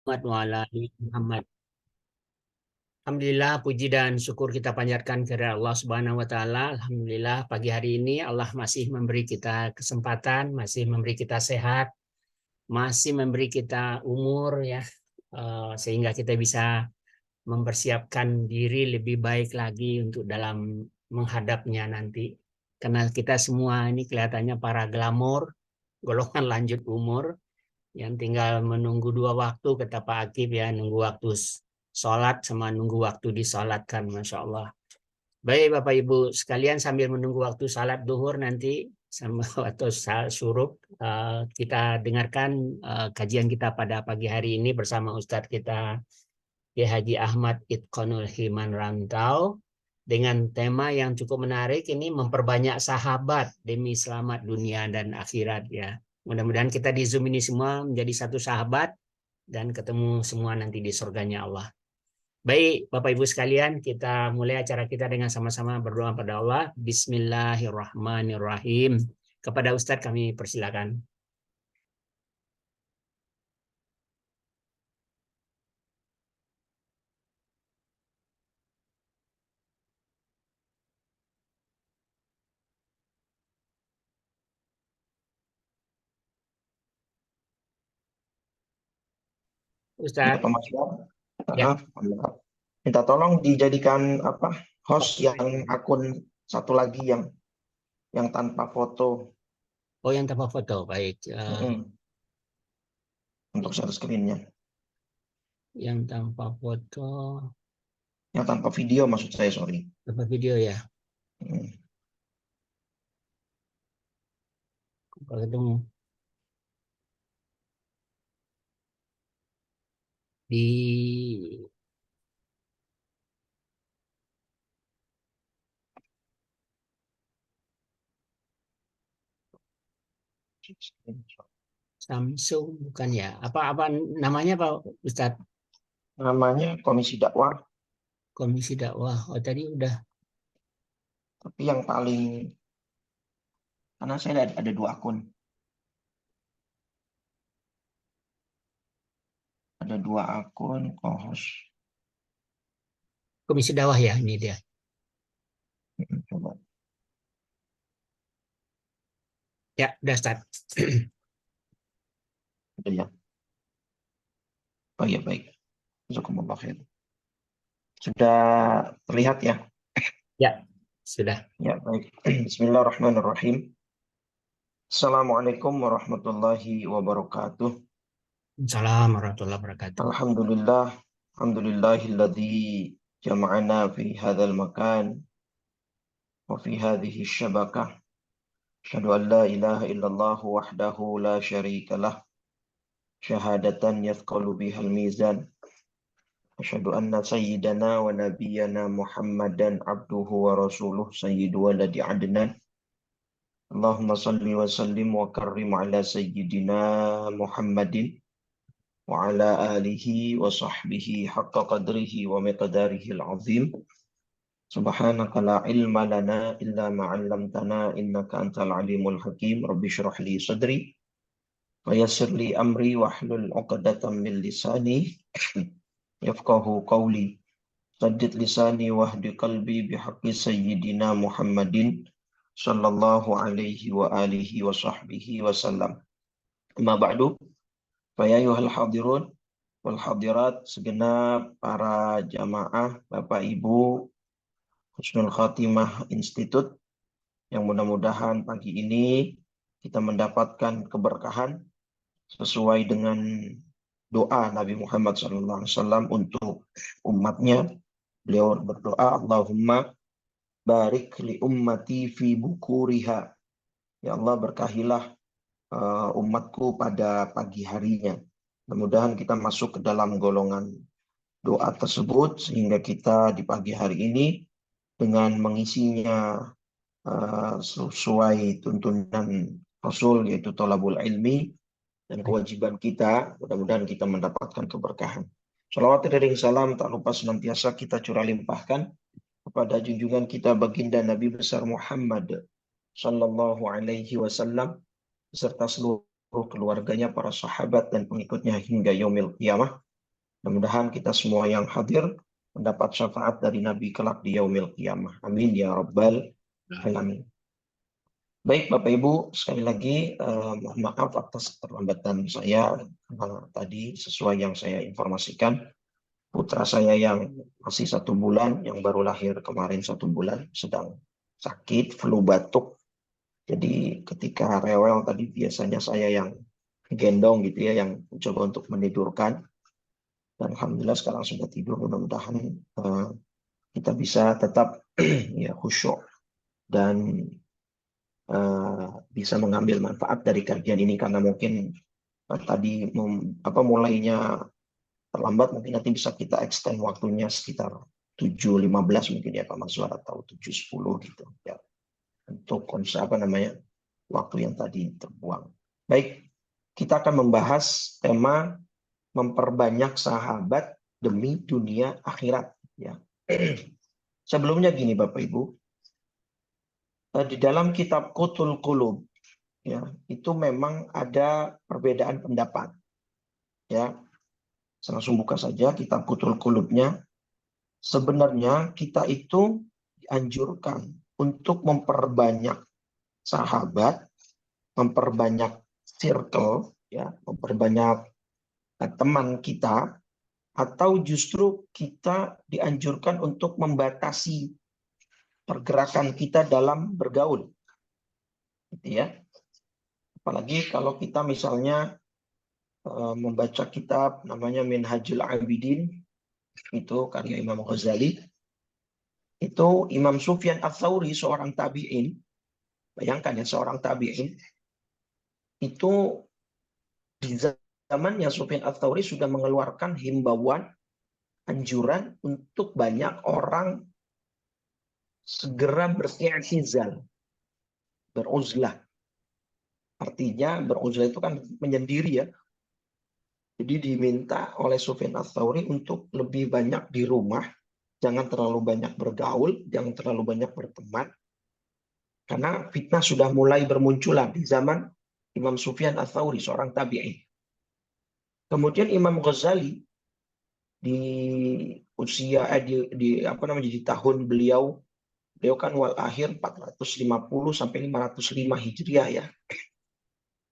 Muhammad wa ala ali Muhammad. Alhamdulillah, puji dan syukur kita panjatkan kepada Allah Subhanahu wa taala. Alhamdulillah pagi hari ini Allah masih memberi kita kesempatan, masih memberi kita sehat, masih memberi kita umur ya, sehingga kita bisa mempersiapkan diri lebih baik lagi untuk dalam menghadapnya nanti. Karena kita semua ini kelihatannya para glamor, golongan lanjut umur, yang tinggal menunggu dua waktu, kata Pak Akib ya, nunggu waktu sholat sama nunggu waktu disolatkan, Masya Allah. Baik Bapak Ibu sekalian, sambil menunggu waktu salat duhur nanti sama atau syuruk, kita dengarkan kajian kita pada pagi hari ini bersama Ustadz kita Kiai Haji Ahmad Itqanul Himan Rantau, dengan tema yang cukup menarik ini, memperbanyak sahabat demi selamat dunia dan akhirat ya. Mudah-mudahan kita di Zoom ini semua menjadi satu sahabat dan ketemu semua nanti di surganya Allah. Baik, Bapak Ibu sekalian, kita mulai acara kita dengan sama-sama berdoa pada Allah. Bismillahirrahmanirrahim. Kepada Ustadz kami persilakan. Iya, Ustadz, Pak Masya. ya. Minta tolong dijadikan host yang akun satu lagi yang tanpa foto. Oh, yang tanpa foto, baik. Untuk share screen-nya. Yang tanpa foto, Yang tanpa video maksud saya, sorry. tanpa video ya. Kalau ketemu di Samsung bukan ya? Apa namanya Pak Ustadz? Namanya Komisi Dakwah. Komisi Dakwah. Oh, tadi udah. Tapi yang paling, karena saya ada dua akun. Ada dua akun co-host. Komisi Dakwah ya, ini dia. Coba. Ya, udah start. Ya. Oh iya, baik. Jazakumullah khair. Sudah terlihat ya? Ya, sudah. Ya, baik. Bismillahirrahmanirrahim. Assalamualaikum warahmatullahi wabarakatuh. Assalamualaikum warahmatullahi wabarakatuh. Alhamdulillah. Alhamdulillahilladzi jama'ana fi hadzal makan wa fi hadhihi syabakah. Asyhadu an la ilaha illallah wahdahu la syarika lah. Syahadatan yathqalu bihal mizan. Asyhadu anna sayyidana wa nabiyyana Muhammadan abduhu wa rasuluh sayyidu waladi adnan. Allahumma salli wa sallim wa karrim ala sayyidina Muhammadin wa ala alihi wa sahbihi haqqa qadrihi wa miqdarihi al-azim. Subhanaka la ilma lana illa ma 'allamtana innaka antal alimul hakim. Rabbi shrah li sadri wa yassir li amri wahlul 'uqdatam min lisani yafqahu qawli. Saddid lisani wahdi qalbi bihaqqi sayyidina Muhammadin sallallahu alaihi wa alihi wa sahbihi wa sallam. Amma ba'du, fa ya ayyuhal hadirun wal hadirat, segenap para jamaah, Bapak Ibu Husnul Khatimah Institute, yang mudah-mudahan pagi ini kita mendapatkan keberkahan sesuai dengan doa Nabi Muhammad SAW untuk umatnya. Beliau berdoa, Allahumma barik li ummati fi bukuriha. Ya Allah, berkahilah umatku pada pagi harinya. Mudah-mudahan kita masuk ke dalam golongan doa tersebut, sehingga kita di pagi hari ini dengan mengisinya sesuai tuntunan Rasul, yaitu thalabul ilmi, dan kewajiban kita, mudah-mudahan kita mendapatkan keberkahan. Salawat dan salam tak lupa senantiasa kita curah limpahkan kepada junjungan kita baginda Nabi besar Muhammad sallallahu alaihi wasallam beserta seluruh keluarganya, para sahabat dan pengikutnya hingga yaumil qiyamah. Mudah-mudahan kita semua yang hadir mendapat syafaat dari Nabi kelak di yaumil qiyamah. Amin ya rabbal alamin. Baik Bapak Ibu, sekali lagi mohon maaf atas keterlambatan saya karena tadi sesuai yang saya informasikan, putra saya yang masih 1 bulan, yang baru lahir kemarin 1 bulan, sedang sakit, flu batuk. Jadi ketika rewel tadi biasanya saya yang gendong gitu ya, yang mencoba untuk menidurkan. Dan alhamdulillah sekarang sudah tidur. Mudah-mudahan kita bisa tetap ya khusyuk dan bisa mengambil manfaat dari kajian ini, karena mungkin tadi mulainya terlambat, mungkin nanti bisa kita extend waktunya sekitar 7.15 mungkin ya Pak Mazwar, atau 7.10 gitu ya, untuk waktu yang tadi terbuang. Baik, kita akan membahas tema memperbanyak sahabat demi dunia akhirat ya. Sebelumnya gini Bapak Ibu, di dalam kitab Qutul Qulub ya, itu memang ada perbedaan pendapat ya. Saya langsung buka saja kitab Qutul Qulubnya. Sebenarnya kita itu dianjurkan untuk memperbanyak sahabat, memperbanyak circle ya, memperbanyak teman kita, atau justru kita dianjurkan untuk membatasi pergerakan kita dalam bergaul, gitu ya. Apalagi kalau kita misalnya membaca kitab namanya Minhajul Abidin, itu karya Imam Ghazali. Itu Imam Sufyan Ats-Tsauri, seorang tabi'in, bayangkan ya, seorang tabi'in itu di zamannya Sufyan Ats-Tsauri sudah mengeluarkan himbauan, anjuran untuk banyak orang segera beri'tizal, beruzlah. Artinya beruzlah itu kan menyendiri ya. Jadi diminta oleh Sufyan Ats-Tsauri untuk lebih banyak di rumah, jangan terlalu banyak bergaul, jangan terlalu banyak berteman, karena fitnah sudah mulai bermunculan di zaman Imam Sufyan Ats-Tsauri, seorang tabi'in. Kemudian Imam Ghazali di usia di tahun beliau kan akhir 450 sampai 505 Hijriah ya.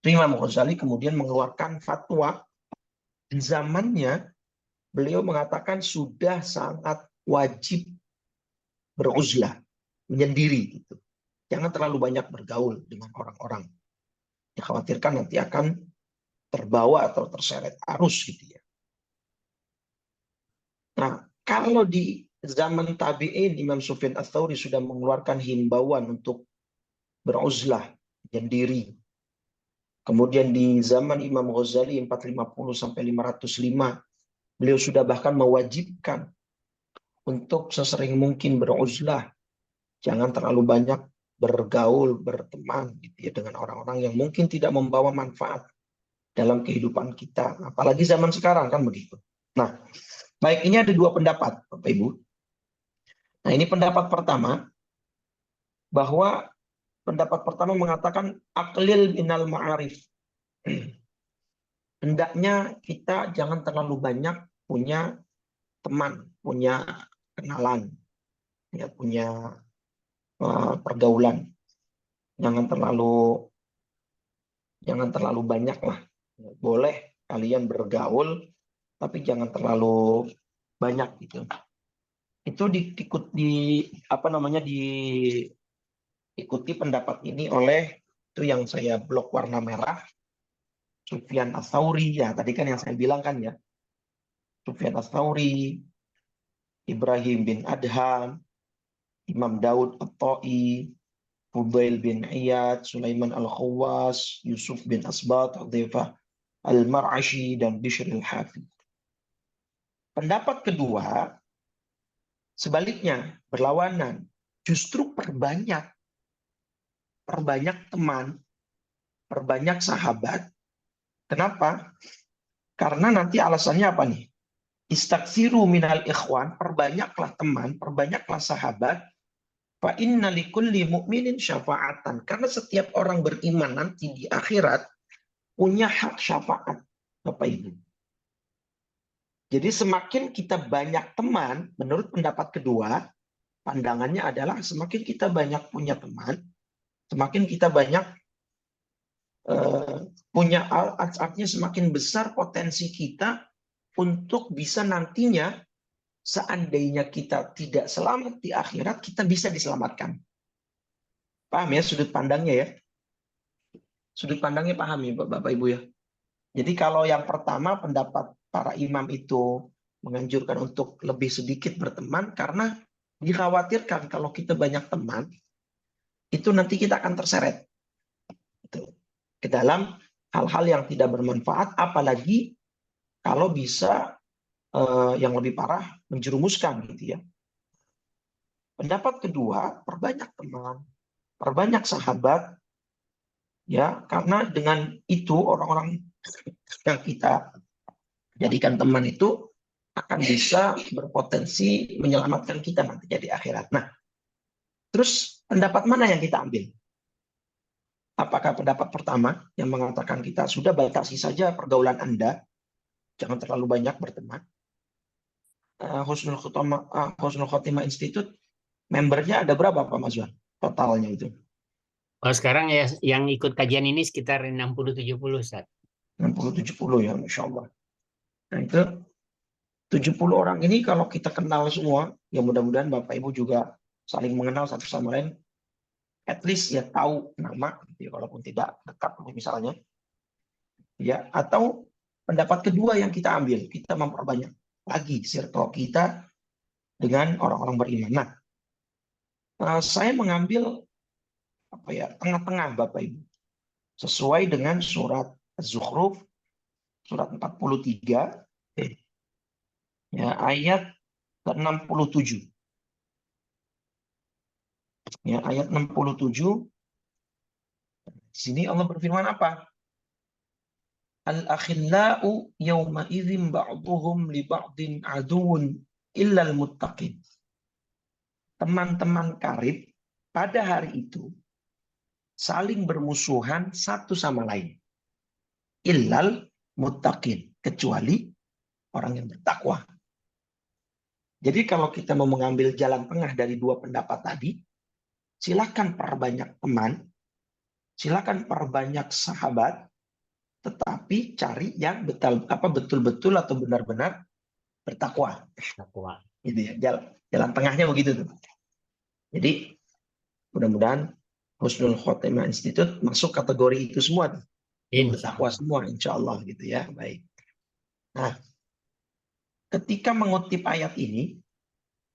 Imam Ghazali kemudian mengeluarkan fatwa. Di zamannya beliau mengatakan sudah sangat wajib beruzlah, menyendiri gitu. Jangan terlalu banyak bergaul dengan orang-orang. Dikhawatirkan nanti akan terbawa atau terseret arus gitu ya. Nah, kalau di zaman tabi'in Imam Sufyan Ats-Tsauri sudah mengeluarkan himbauan untuk beruzlah, menyendiri. Kemudian di zaman Imam Ghazali 450 sampai 505, beliau sudah bahkan mewajibkan untuk sesering mungkin beruzlah, jangan terlalu banyak bergaul, berteman gitu ya, dengan orang-orang yang mungkin tidak membawa manfaat dalam kehidupan kita. Apalagi zaman sekarang kan begitu. Nah, baik, ini ada dua pendapat Bapak Ibu. Nah, ini pendapat pertama, bahwa pendapat pertama mengatakan aqlil minal ma'arif. Hendaknya kita jangan terlalu banyak punya teman, punya kenalan, ya, punya pergaulan. Jangan terlalu banyak lah. Boleh kalian bergaul, tapi jangan terlalu banyak gitu. Itu diikuti pendapat ini oleh itu yang saya blok warna merah, Sufyan Ats-Tsauri ya, tadi kan yang saya bilang kan ya, Sufyan Ats-Tsauri, Ibrahim bin Adham, Imam Daud At-Ta'i, Fudail bin Iyad, Sulaiman Al-Khawwas, Yusuf bin Asbat, Hudzaifah Al-Mar'ashi, dan Bishr Al-Hafi. Pendapat kedua, sebaliknya, berlawanan. Justru perbanyak teman, perbanyak sahabat. Kenapa? Karena nanti alasannya apa nih? Istaksiru minal ikhwan, perbanyaklah teman, perbanyaklah sahabat. Fa inna likulli mu'minin syafa'atan. Karena setiap orang beriman nanti di akhirat punya hak syafaat, Bapak Ibu. Jadi semakin kita banyak teman, menurut pendapat kedua, pandangannya adalah semakin kita banyak punya teman, semakin kita banyak punya artinya semakin besar potensi kita untuk bisa nantinya seandainya kita tidak selamat di akhirat, kita bisa diselamatkan. Paham ya sudut pandangnya ya? Sudut pandangnya paham ya Bapak Ibu ya? Jadi kalau yang pertama pendapat para imam itu menganjurkan untuk lebih sedikit berteman karena dikhawatirkan kalau kita banyak teman, itu nanti kita akan terseret ke dalam hal-hal yang tidak bermanfaat, apalagi kalau bisa yang lebih parah menjerumuskan gitu ya. Pendapat kedua, perbanyak teman, perbanyak sahabat, ya karena dengan itu orang-orang yang kita jadikan teman itu akan bisa berpotensi menyelamatkan kita nantinya di akhirat. Nah, terus pendapat mana yang kita ambil? Apakah pendapat pertama yang mengatakan kita sudah batasi saja pergaulan Anda, jangan terlalu banyak berteman? Husnul Khotimah Institute membernya ada berapa Pak Mazwan? Totalnya itu. Kalau sekarang ya yang ikut kajian ini sekitar 60-70, Ustaz. 60-70 ya, Masya Allah. Nah itu 70 orang ini kalau kita kenal semua, ya mudah-mudahan Bapak Ibu juga saling mengenal satu sama lain, at least ya tahu nama, ya, walaupun tidak dekat misalnya. Ya, atau pendapat kedua yang kita ambil, kita memperbanyak lagi circle kita dengan orang-orang beriman. Nah, saya mengambil apa ya tengah-tengah Bapak Ibu, sesuai dengan surat Az-Zukhruf surat 43 ya ayat ke-67. Ya, ayat 67. Di sini Allah berfirman apa? Al-akhillau yawma idzin ba'duhum li ba'din aduun illal muttaqin. Teman-teman karib pada hari itu saling bermusuhan satu sama lain. Illal muttaqin, kecuali orang yang bertakwa. Jadi kalau kita mau mengambil jalan tengah dari dua pendapat tadi, silakan perbanyak teman, silakan perbanyak sahabat, tetapi cari yang betul-betul atau benar-benar bertakwa. Takwa. Gitu ya. Jalan tengahnya begitu tuh. Jadi mudah-mudahan Husnul Khotimah Institute masuk kategori itu semua tuh. Yang bertakwa semua insya Allah gitu ya. Baik. Nah, ketika mengutip ayat ini,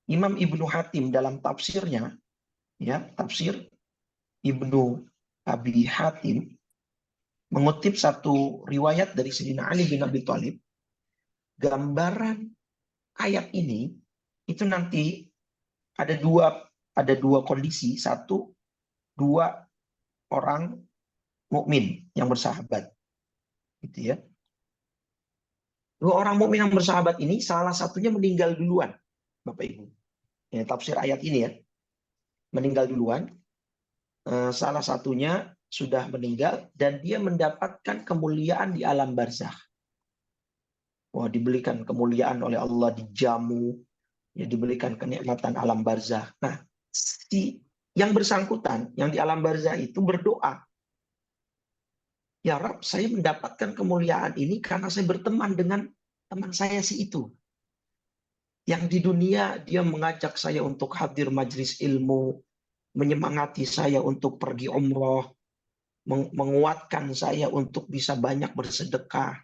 Imam Ibnu Hatim dalam tafsirnya, ya tafsir Ibnu Abi Hatim mengutip satu riwayat dari Sayyidina Ali bin Abi Thalib, gambaran ayat ini itu nanti ada dua kondisi, satu dua orang mukmin yang bersahabat, gitu ya. Dua orang mukmin yang bersahabat ini salah satunya meninggal duluan, Bapak Ibu. Ya, tafsir ayat ini ya, meninggal duluan. Salah satunya sudah meninggal dan dia mendapatkan kemuliaan di alam barzakh. Wah, diberikan kemuliaan oleh Allah, dijamu, ya diberikan kenikmatan alam barzakh. Nah, si yang bersangkutan yang di alam barzakh itu berdoa, ya Rabb, saya mendapatkan kemuliaan ini karena saya berteman dengan teman saya si itu. Yang di dunia dia mengajak saya untuk hadir majelis ilmu, menyemangati saya untuk pergi umroh, menguatkan saya untuk bisa banyak bersedekah.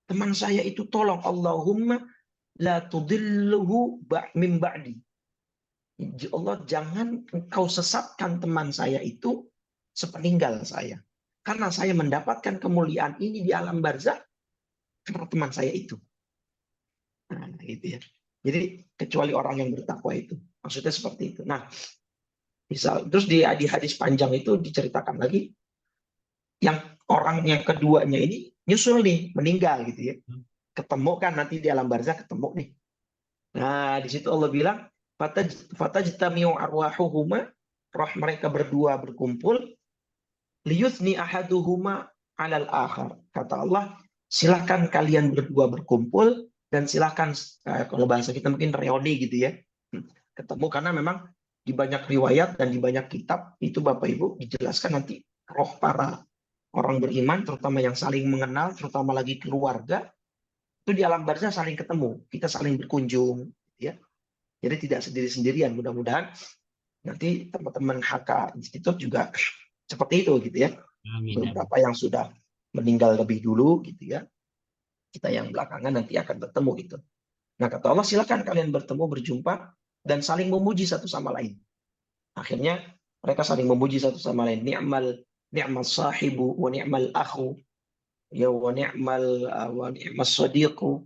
Teman saya itu tolong, Allahumma la tudilluhu min ba'di. Allah, jangan engkau sesatkan teman saya itu sepeninggal saya. Karena saya mendapatkan kemuliaan ini di alam barzakh karena teman saya itu. Nah, gitu ya. Jadi kecuali orang yang bertakwa itu. Maksudnya seperti itu. Nah, misal terus di hadis panjang itu diceritakan lagi yang orang yang keduanya ini nyusul nih, meninggal gitu ya. Ketemu kan nanti di alam barzakh ketemu nih. Nah, di situ Allah bilang fatajtami'u arwahuhuma, roh mereka berdua berkumpul, liyuthni ahaduhuma 'alal akhar. Kata Allah, silakan kalian berdua berkumpul dan silahkan kalau bahasa kita mungkin reoni gitu ya, ketemu, karena memang di banyak riwayat dan di banyak kitab itu Bapak Ibu dijelaskan nanti roh para orang beriman, terutama yang saling mengenal, terutama lagi keluarga, itu di alam barzah saling ketemu, kita saling berkunjung, ya. Jadi tidak sendiri-sendirian. Mudah-mudahan nanti teman-teman HK Institut juga seperti itu, gitu ya. Amin. Amin. Beberapa yang sudah meninggal lebih dulu, gitu ya. Kita yang belakangan nanti akan bertemu gitu. Nah, kata Allah, silakan kalian bertemu, berjumpa, dan saling memuji satu sama lain. Akhirnya mereka saling memuji satu sama lain. Ni'mal sahibu wa ni'mal akhu ya wa ni'mas sadiqu.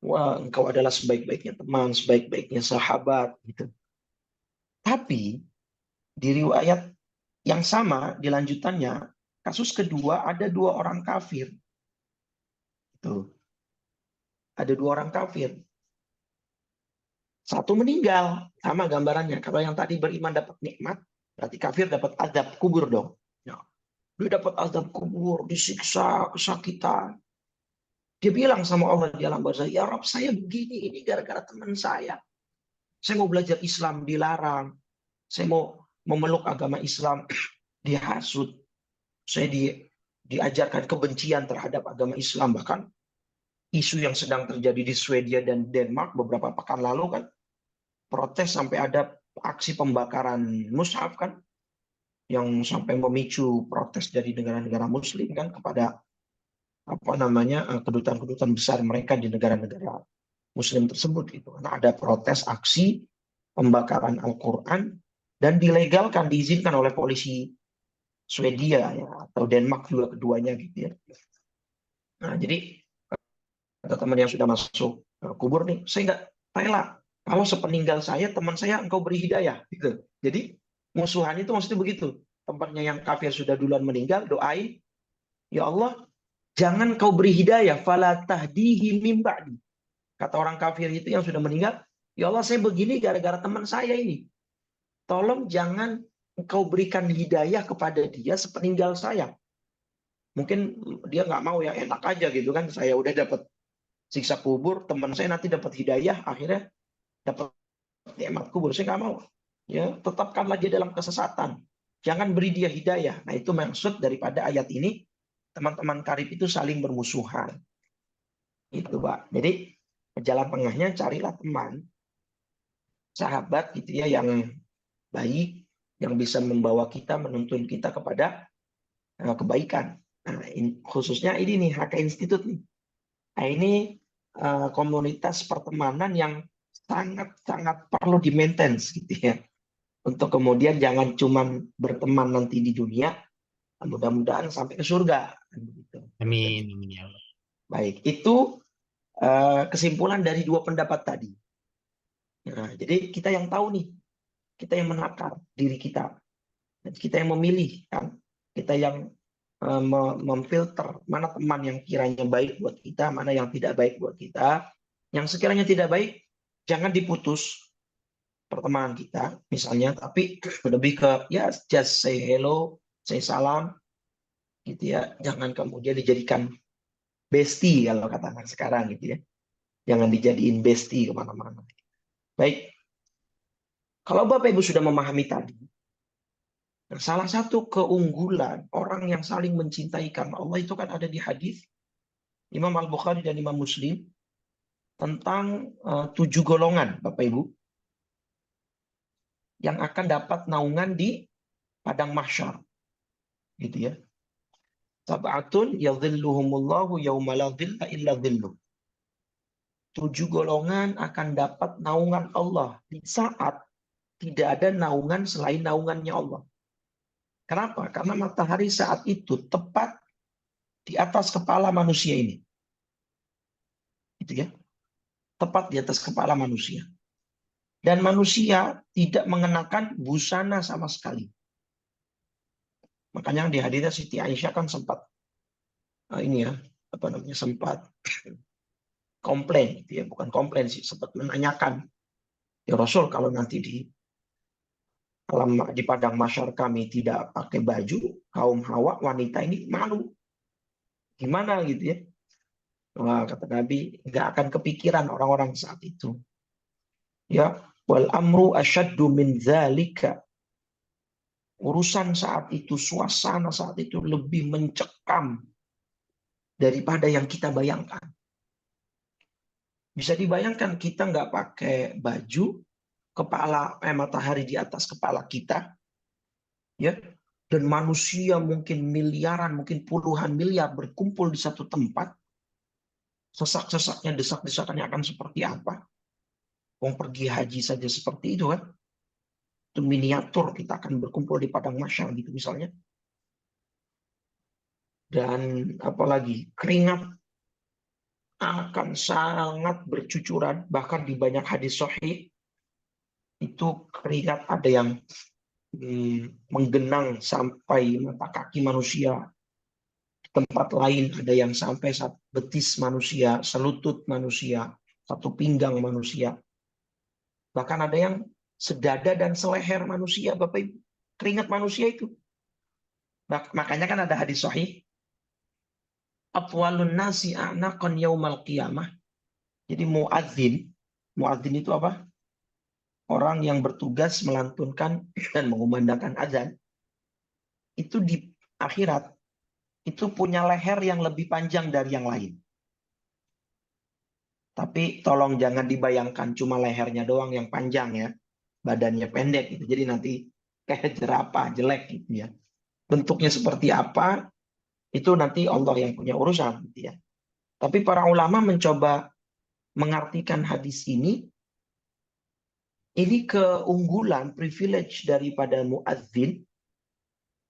Wah, engkau adalah sebaik-baiknya teman, sebaik-baiknya sahabat gitu. Tapi di riwayat yang sama di lanjutannya, kasus kedua ada dua orang kafir. Itu. Ada dua orang kafir. Satu meninggal, sama gambarannya. Kalau yang tadi beriman dapat nikmat, berarti kafir dapat azab kubur dong. Ya. Dia dapat azab kubur, disiksa, kesakitan. Dia bilang sama Allah di alam barzah, ya Rob, saya begini, ini gara-gara teman saya. Saya mau belajar Islam, dilarang. Saya mau memeluk agama Islam, dihasut. Saya diajarkan kebencian terhadap agama Islam. Bahkan isu yang sedang terjadi di Swedia dan Denmark beberapa pekan lalu kan, protes sampai ada aksi pembakaran mushaf kan, yang sampai memicu protes dari negara-negara Muslim kan kepada kedutaan-kedutaan besar mereka di negara-negara Muslim tersebut gitu. Karena ada protes aksi pembakaran Al-Quran dan dilegalkan, diizinkan oleh polisi Swedia ya, atau Denmark juga keduanya gitu ya. Nah, jadi kata teman yang sudah masuk kubur nih, saya nggak rela kalau sepeninggal saya teman saya engkau beri hidayah gitu. Jadi musuhan itu maksudnya begitu. Tempatnya yang kafir sudah duluan meninggal, doain, ya Allah, jangan kau beri hidayah, fala tahdihi mim ba'di. Kata orang kafir itu yang sudah meninggal, ya Allah, saya begini gara-gara teman saya ini. Tolong jangan engkau berikan hidayah kepada dia sepeninggal saya. Mungkin dia nggak mau, ya enak aja gitu kan, saya udah dapat siksa kubur, teman saya nanti dapat hidayah, akhirnya dapat nikmat kubur. Saya nggak mau. Ya, tetapkanlah dia dalam kesesatan. Jangan beri dia hidayah. Nah, itu maksud daripada ayat ini. Teman-teman karib itu saling bermusuhan. Itu, Pak. Jadi jalan tengahnya carilah teman, sahabat gitu ya, yang baik, yang bisa membawa kita, menuntun kita kepada kebaikan. Nah, khususnya ini nih HK Institut nih. Nah, ini komunitas pertemanan yang sangat-sangat perlu di-maintain gitu ya. Untuk kemudian jangan cuma berteman nanti di dunia, mudah-mudahan sampai ke surga. Amin. Amin ya Allah. Baik, itu kesimpulan dari dua pendapat tadi. Nah, jadi kita yang tahu nih, kita yang menakar diri kita, dan kita yang memilih kan, kita yang memfilter mana teman yang kiranya baik buat kita, mana yang tidak baik buat kita. Yang sekiranya tidak baik, jangan diputus pertemanan kita, misalnya, tapi lebih ke ya just say hello, say salam, gitu ya. Jangan kemudian dijadikan bestie kalau kata anak sekarang gitu ya. Jangan dijadiin bestie kemana-mana. Baik, kalau Bapak Ibu sudah memahami tadi, salah satu keunggulan orang yang saling mencintai karena Allah itu kan ada di hadis Imam Al-Bukhari dan Imam Muslim tentang 7 golongan, Bapak Ibu, yang akan dapat naungan di padang mahsyar. Gitu ya. Sab'atun yadhilluhumullahu yawma la dhilla illa dhilluh. 7 golongan akan dapat naungan Allah di saat tidak ada naungan selain naungannya Allah. Kenapa? Karena matahari saat itu tepat di atas kepala manusia ini. Gitu ya. Tepat di atas kepala manusia. Dan manusia tidak mengenakan busana sama sekali. Makanya di haditsnya Siti Aisyah kan sempat sempat komplain, gitu ya, bukan komplain sih, sempat menanyakan, ya Rasul, kalau nanti di padang mahsyar kami tidak pakai baju, kaum Hawa wanita ini malu, gimana gitu ya? Wah, kata Nabi, nggak akan kepikiran orang-orang saat itu. Ya, wal amru asyaddu min dzalika. Urusan saat itu, suasana saat itu lebih mencekam daripada yang kita bayangkan. Bisa dibayangkan kita nggak pakai baju, matahari di atas kepala kita, ya, dan manusia mungkin miliaran, mungkin puluhan miliar berkumpul di satu tempat, sesak-sesaknya, desak-desakannya akan seperti apa? Wong pergi haji saja seperti itu kan? Itu miniatur kita akan berkumpul di padang mahsyar gitu misalnya. Dan apalagi keringat akan sangat bercucuran, bahkan di banyak hadis sahih itu keringat ada yang menggenang sampai mata kaki manusia, tempat lain ada yang sampai betis manusia, selutut manusia, satu pinggang manusia, bahkan ada yang sedada dan seleher manusia, Bapak Ibu, keringat manusia itu. Makanya kan ada hadis sahih, atwalun nasi a'naqan yaumal qiyamah. Jadi muadzin itu apa? Orang yang bertugas melantunkan dan mengumandangkan azan, itu di akhirat itu punya leher yang lebih panjang dari yang lain. Tapi tolong jangan dibayangkan cuma lehernya doang yang panjang ya, badannya pendek gitu. Jadi nanti kayak jerapah, jelek gitu ya. Bentuknya seperti apa itu nanti Allah yang punya urusan gitu ya. Tapi para ulama mencoba mengartikan hadis ini keunggulan, privilege daripada muadzin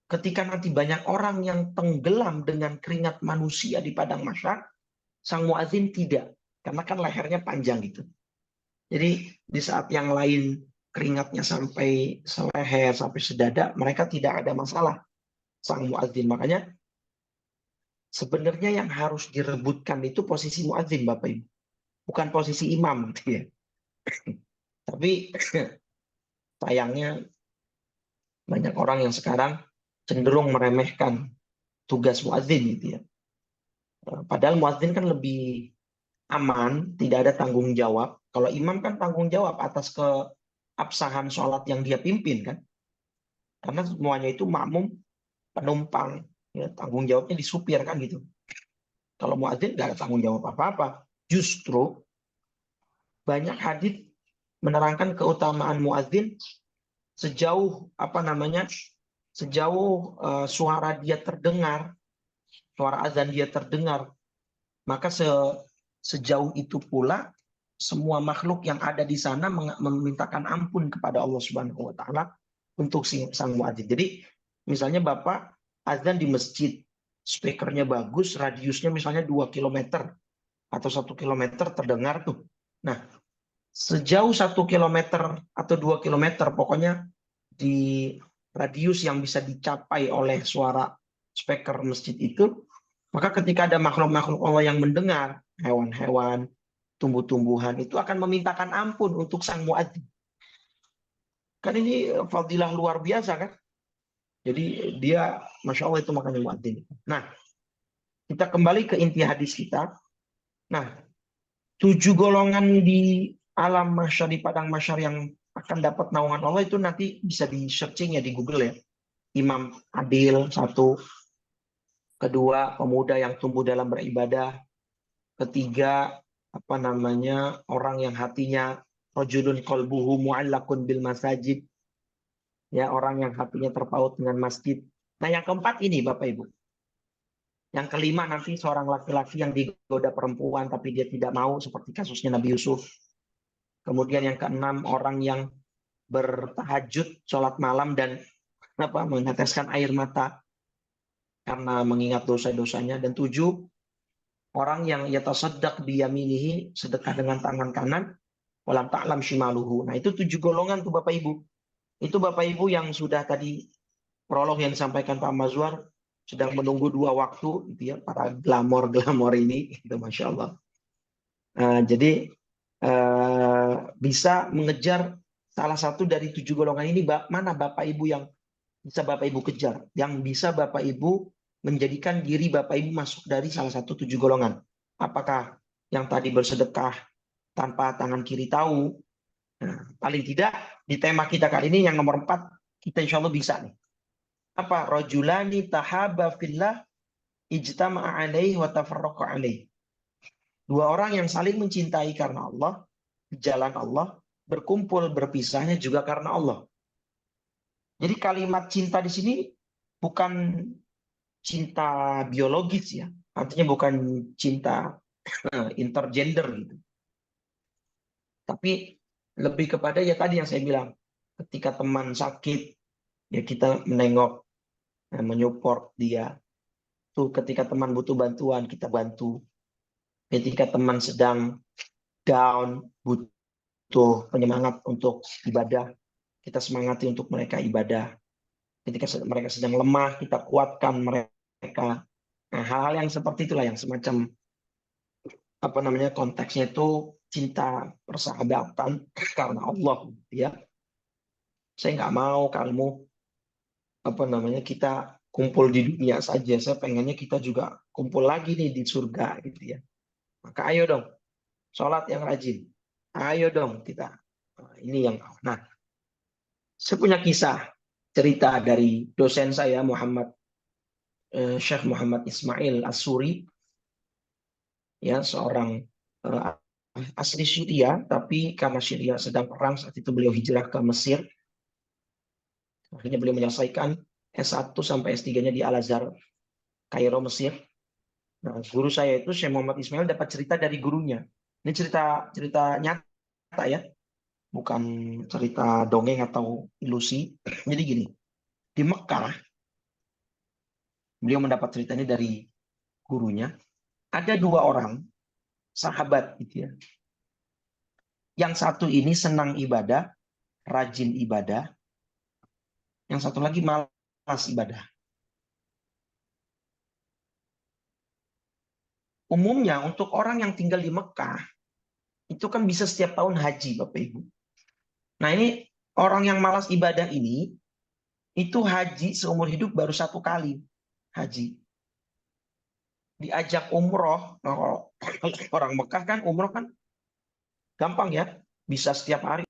ketika nanti banyak orang yang tenggelam dengan keringat manusia di padang mahsyar, sang muadzin tidak, karena kan lehernya panjang gitu. Jadi di saat yang lain keringatnya sampai seleher, sampai sedada, mereka tidak ada masalah sang muadzin. Makanya sebenarnya yang harus direbutkan itu posisi muadzin, Bapak Ibu, bukan posisi imam gitu ya. Tapi sayangnya banyak orang yang sekarang cenderung meremehkan tugas muadzin gitu ya. Padahal muadzin kan lebih aman, tidak ada tanggung jawab. Kalau imam kan tanggung jawab atas keabsahan sholat yang dia pimpin kan. Karena semuanya itu makmum, penumpang, ya, tanggung jawabnya di supir kan gitu. Kalau muadzin nggak ada tanggung jawab apa-apa. Justru banyak hadis menerangkan keutamaan muadzin sejauh sejauh suara dia terdengar, suara azan dia terdengar, maka sejauh itu pula semua makhluk yang ada di sana memintakan ampun kepada Allah Subhanahu wa taala untuk sang muadzin. Jadi misalnya Bapak azan di masjid, speakernya bagus, radiusnya misalnya 2 km atau 1 km terdengar tuh. Nah, sejauh 1 km atau 2 km, pokoknya di radius yang bisa dicapai oleh suara speaker masjid itu, maka ketika ada makhluk-makhluk Allah yang mendengar, hewan-hewan, tumbuh-tumbuhan, itu akan memintakan ampun untuk sang muadzin. Kan ini fadilah luar biasa kan? Jadi dia, Masya Allah itu makanya muadzin. Nah, kita kembali ke inti hadis kita. Nah, 7 golongan di alam mahsyar, di padang mahsyar yang akan dapat naungan Allah itu nanti bisa di searching ya di Google ya. Imam adil satu, kedua pemuda yang tumbuh dalam beribadah, ketiga orang yang hatinya rajulun qalbuhu mu'allaqun bil masajid, ya, orang yang hatinya terpaut dengan masjid. Nah, yang keempat ini Bapak Ibu. Yang kelima nanti seorang laki-laki yang digoda perempuan tapi dia tidak mau, seperti kasusnya Nabi Yusuf. Kemudian yang keenam orang yang bertahajud, sholat malam dan meneteskan air mata karena mengingat dosa-dosanya. Dan 7 orang yang yatasaddaq biyaminihi, sedekah dengan tangan kanan, walam ta'lam shimaluhu. Nah, itu 7 golongan tuh Bapak Ibu. Itu Bapak Ibu yang sudah tadi prolog yang disampaikan Pak Mazwar, sedang menunggu 2 waktu gitu ya, para glamor-glamor ini gitu, Masya Allah. Jadi bisa mengejar salah satu dari 7 golongan ini. Mana Bapak Ibu yang bisa Bapak Ibu kejar, yang bisa Bapak Ibu menjadikan diri Bapak Ibu masuk dari salah satu 7 golongan. Apakah yang tadi bersedekah tanpa tangan kiri tahu? Nah, paling tidak di tema kita kali ini yang nomor 4, kita insya Allah bisa nih. Apa? Rajulani tahaba fillah ijtama'a alaihi wa tafarraqa alaihi. Dua orang yang saling mencintai karena Allah, di jalan Allah, berkumpul berpisahnya juga karena Allah. Jadi kalimat cinta di sini bukan cinta biologis ya. Artinya bukan cinta intergender gitu. Tapi lebih kepada ya tadi yang saya bilang, ketika teman sakit, ya kita menengok, menyupport dia. Tuh ketika teman butuh bantuan, kita bantu. Ketika teman sedang down, butuh penyemangat untuk ibadah, kita semangati untuk mereka ibadah. Ketika mereka sedang lemah, kita kuatkan mereka. Nah, hal-hal yang seperti itulah yang semacam apa namanya konteksnya itu cinta persahabatan karena Allah, ya. Saya nggak mau kamu apa namanya kita kumpul di dunia saja. Saya pengennya kita juga kumpul lagi nih di surga gitu ya. Maka ayo dong, sholat yang rajin. Ayo dong kita. Nah, ini yang nah, saya punya kisah cerita dari dosen saya Syekh Muhammad Ismail As-Suri, ya seorang asli Syria, tapi karena Syria sedang perang saat itu beliau hijrah ke Mesir. Akhirnya beliau menyelesaikan S1 sampai S3-nya di Al-Azhar, Kairo, Mesir. Nah, guru saya itu Syekh Muhammad Ismail dapat cerita dari gurunya. Ini cerita cerita nyata ya, bukan cerita dongeng atau ilusi. Jadi gini, di Mekah beliau mendapat cerita ini dari gurunya. Ada dua orang sahabat gitu ya. Yang satu ini senang ibadah, rajin ibadah. Yang satu lagi malas ibadah. Umumnya untuk orang yang tinggal di Mekah, itu kan bisa setiap tahun haji, Bapak Ibu. Nah ini orang yang malas ibadah ini, itu haji seumur hidup baru 1 kali haji. Diajak umroh, orang Mekah kan umroh kan gampang ya, bisa setiap hari.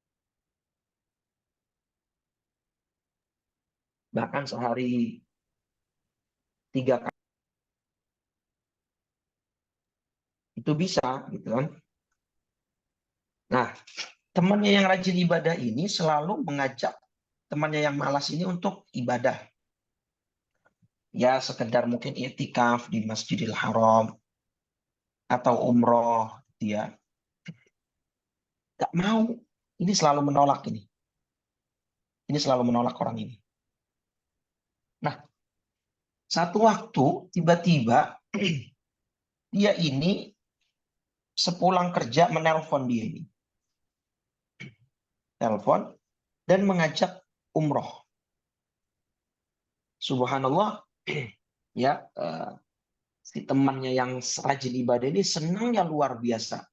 Bahkan sehari 3 kali itu bisa gitu kan. Nah, temannya yang rajin ibadah ini selalu mengajak temannya yang malas ini untuk ibadah. Ya sekedar mungkin i'tikaf di Masjidil Haram atau umroh dia. Gak mau. Ini selalu menolak ini. Ini selalu menolak orang ini. Nah, satu waktu tiba-tiba dia ini sepulang kerja menelpon dia ini. Telepon dan mengajak umroh. Subhanallah, ya si temannya yang rajin ibadah ini senangnya luar biasa.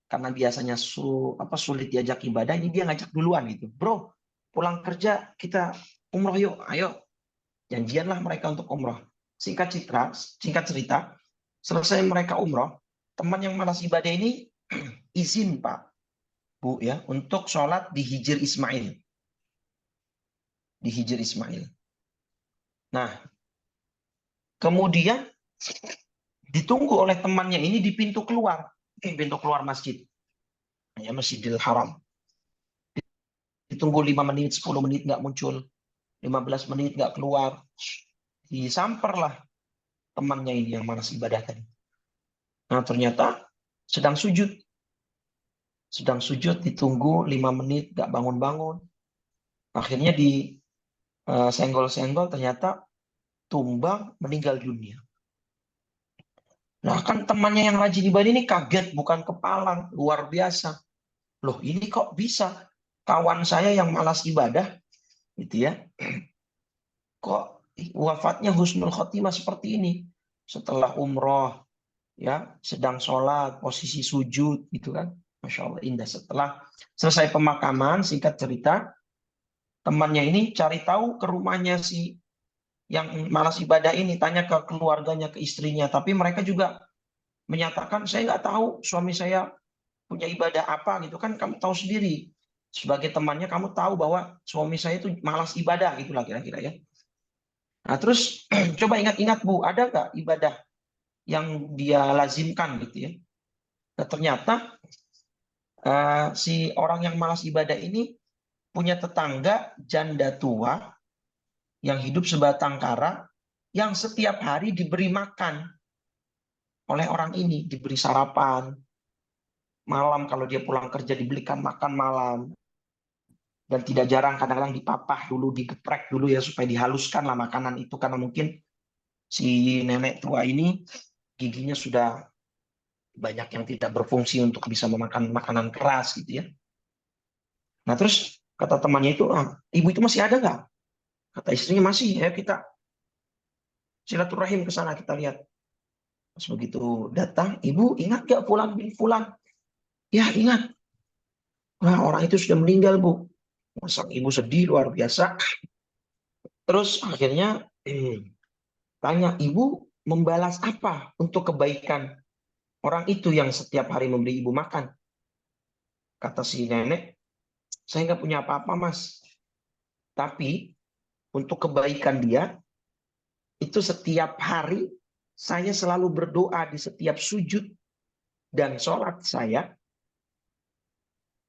Karena biasanya sulit diajak ibadah, ini dia ngajak duluan gitu. Bro, pulang kerja kita umroh yuk, ayo. Janjianlah mereka untuk umroh. Singkat cerita, selesai mereka umroh, teman yang malas ibadah ini izin Pak, Bu ya, untuk sholat di Hijr Ismail. Di Hijr Ismail. Nah, kemudian ditunggu oleh temannya ini di pintu keluar masjid. Ya, Masjidil Haram. Ditunggu 5 menit, 10 menit nggak muncul. 15 menit nggak keluar. Disamperlah temannya ini yang malas ibadah tadi. Nah, ternyata sedang sujud. Sedang sujud, ditunggu 5 menit, nggak bangun-bangun. Akhirnya senggol-senggol, ternyata tumbang, meninggal dunia. Nah, kan temannya yang rajin ibadah ini kaget, bukan kepalang, luar biasa. Loh, ini kok bisa? Kawan saya yang malas ibadah, gitu ya, kok wafatnya husnul khotimah seperti ini? Setelah umroh, ya, sedang sholat, posisi sujud, gitu kan? Masya Allah, indah. Setelah selesai pemakaman, singkat cerita, temannya ini cari tahu ke rumahnya si yang malas ibadah ini, tanya ke keluarganya, ke istrinya, tapi mereka juga menyatakan saya nggak tahu suami saya punya ibadah apa gitu kan, kamu tahu sendiri sebagai temannya, kamu tahu bahwa suami saya itu malas ibadah gitulah kira-kira ya. Nah terus coba ingat-ingat Bu, ada nggak ibadah yang dia lazimkan gitu ya. Nah, ternyata si orang yang malas ibadah ini punya tetangga janda tua yang hidup sebatang kara, yang setiap hari diberi makan oleh orang ini, diberi sarapan malam, kalau dia pulang kerja dibelikan makan malam, dan tidak jarang kadang-kadang dipapah dulu, digeprek dulu ya supaya dihaluskan lah makanan itu, karena mungkin si nenek tua ini giginya sudah banyak yang tidak berfungsi untuk bisa memakan makanan keras gitu ya. Nah terus kata temannya itu, ibu itu masih ada nggak? Kata istrinya masih, ya kita silaturahim ke sana, kita lihat. Pas begitu datang, ibu ingat gak Fulan bin Fulan? Ya ingat. Nah orang itu sudah meninggal Bu. Masa ibu sedih luar biasa. Terus akhirnya tanya, ibu membalas apa untuk kebaikan orang itu yang setiap hari memberi ibu makan? Kata si nenek, saya nggak punya apa-apa Mas. Tapi untuk kebaikan dia, itu setiap hari saya selalu berdoa di setiap sujud dan sholat saya,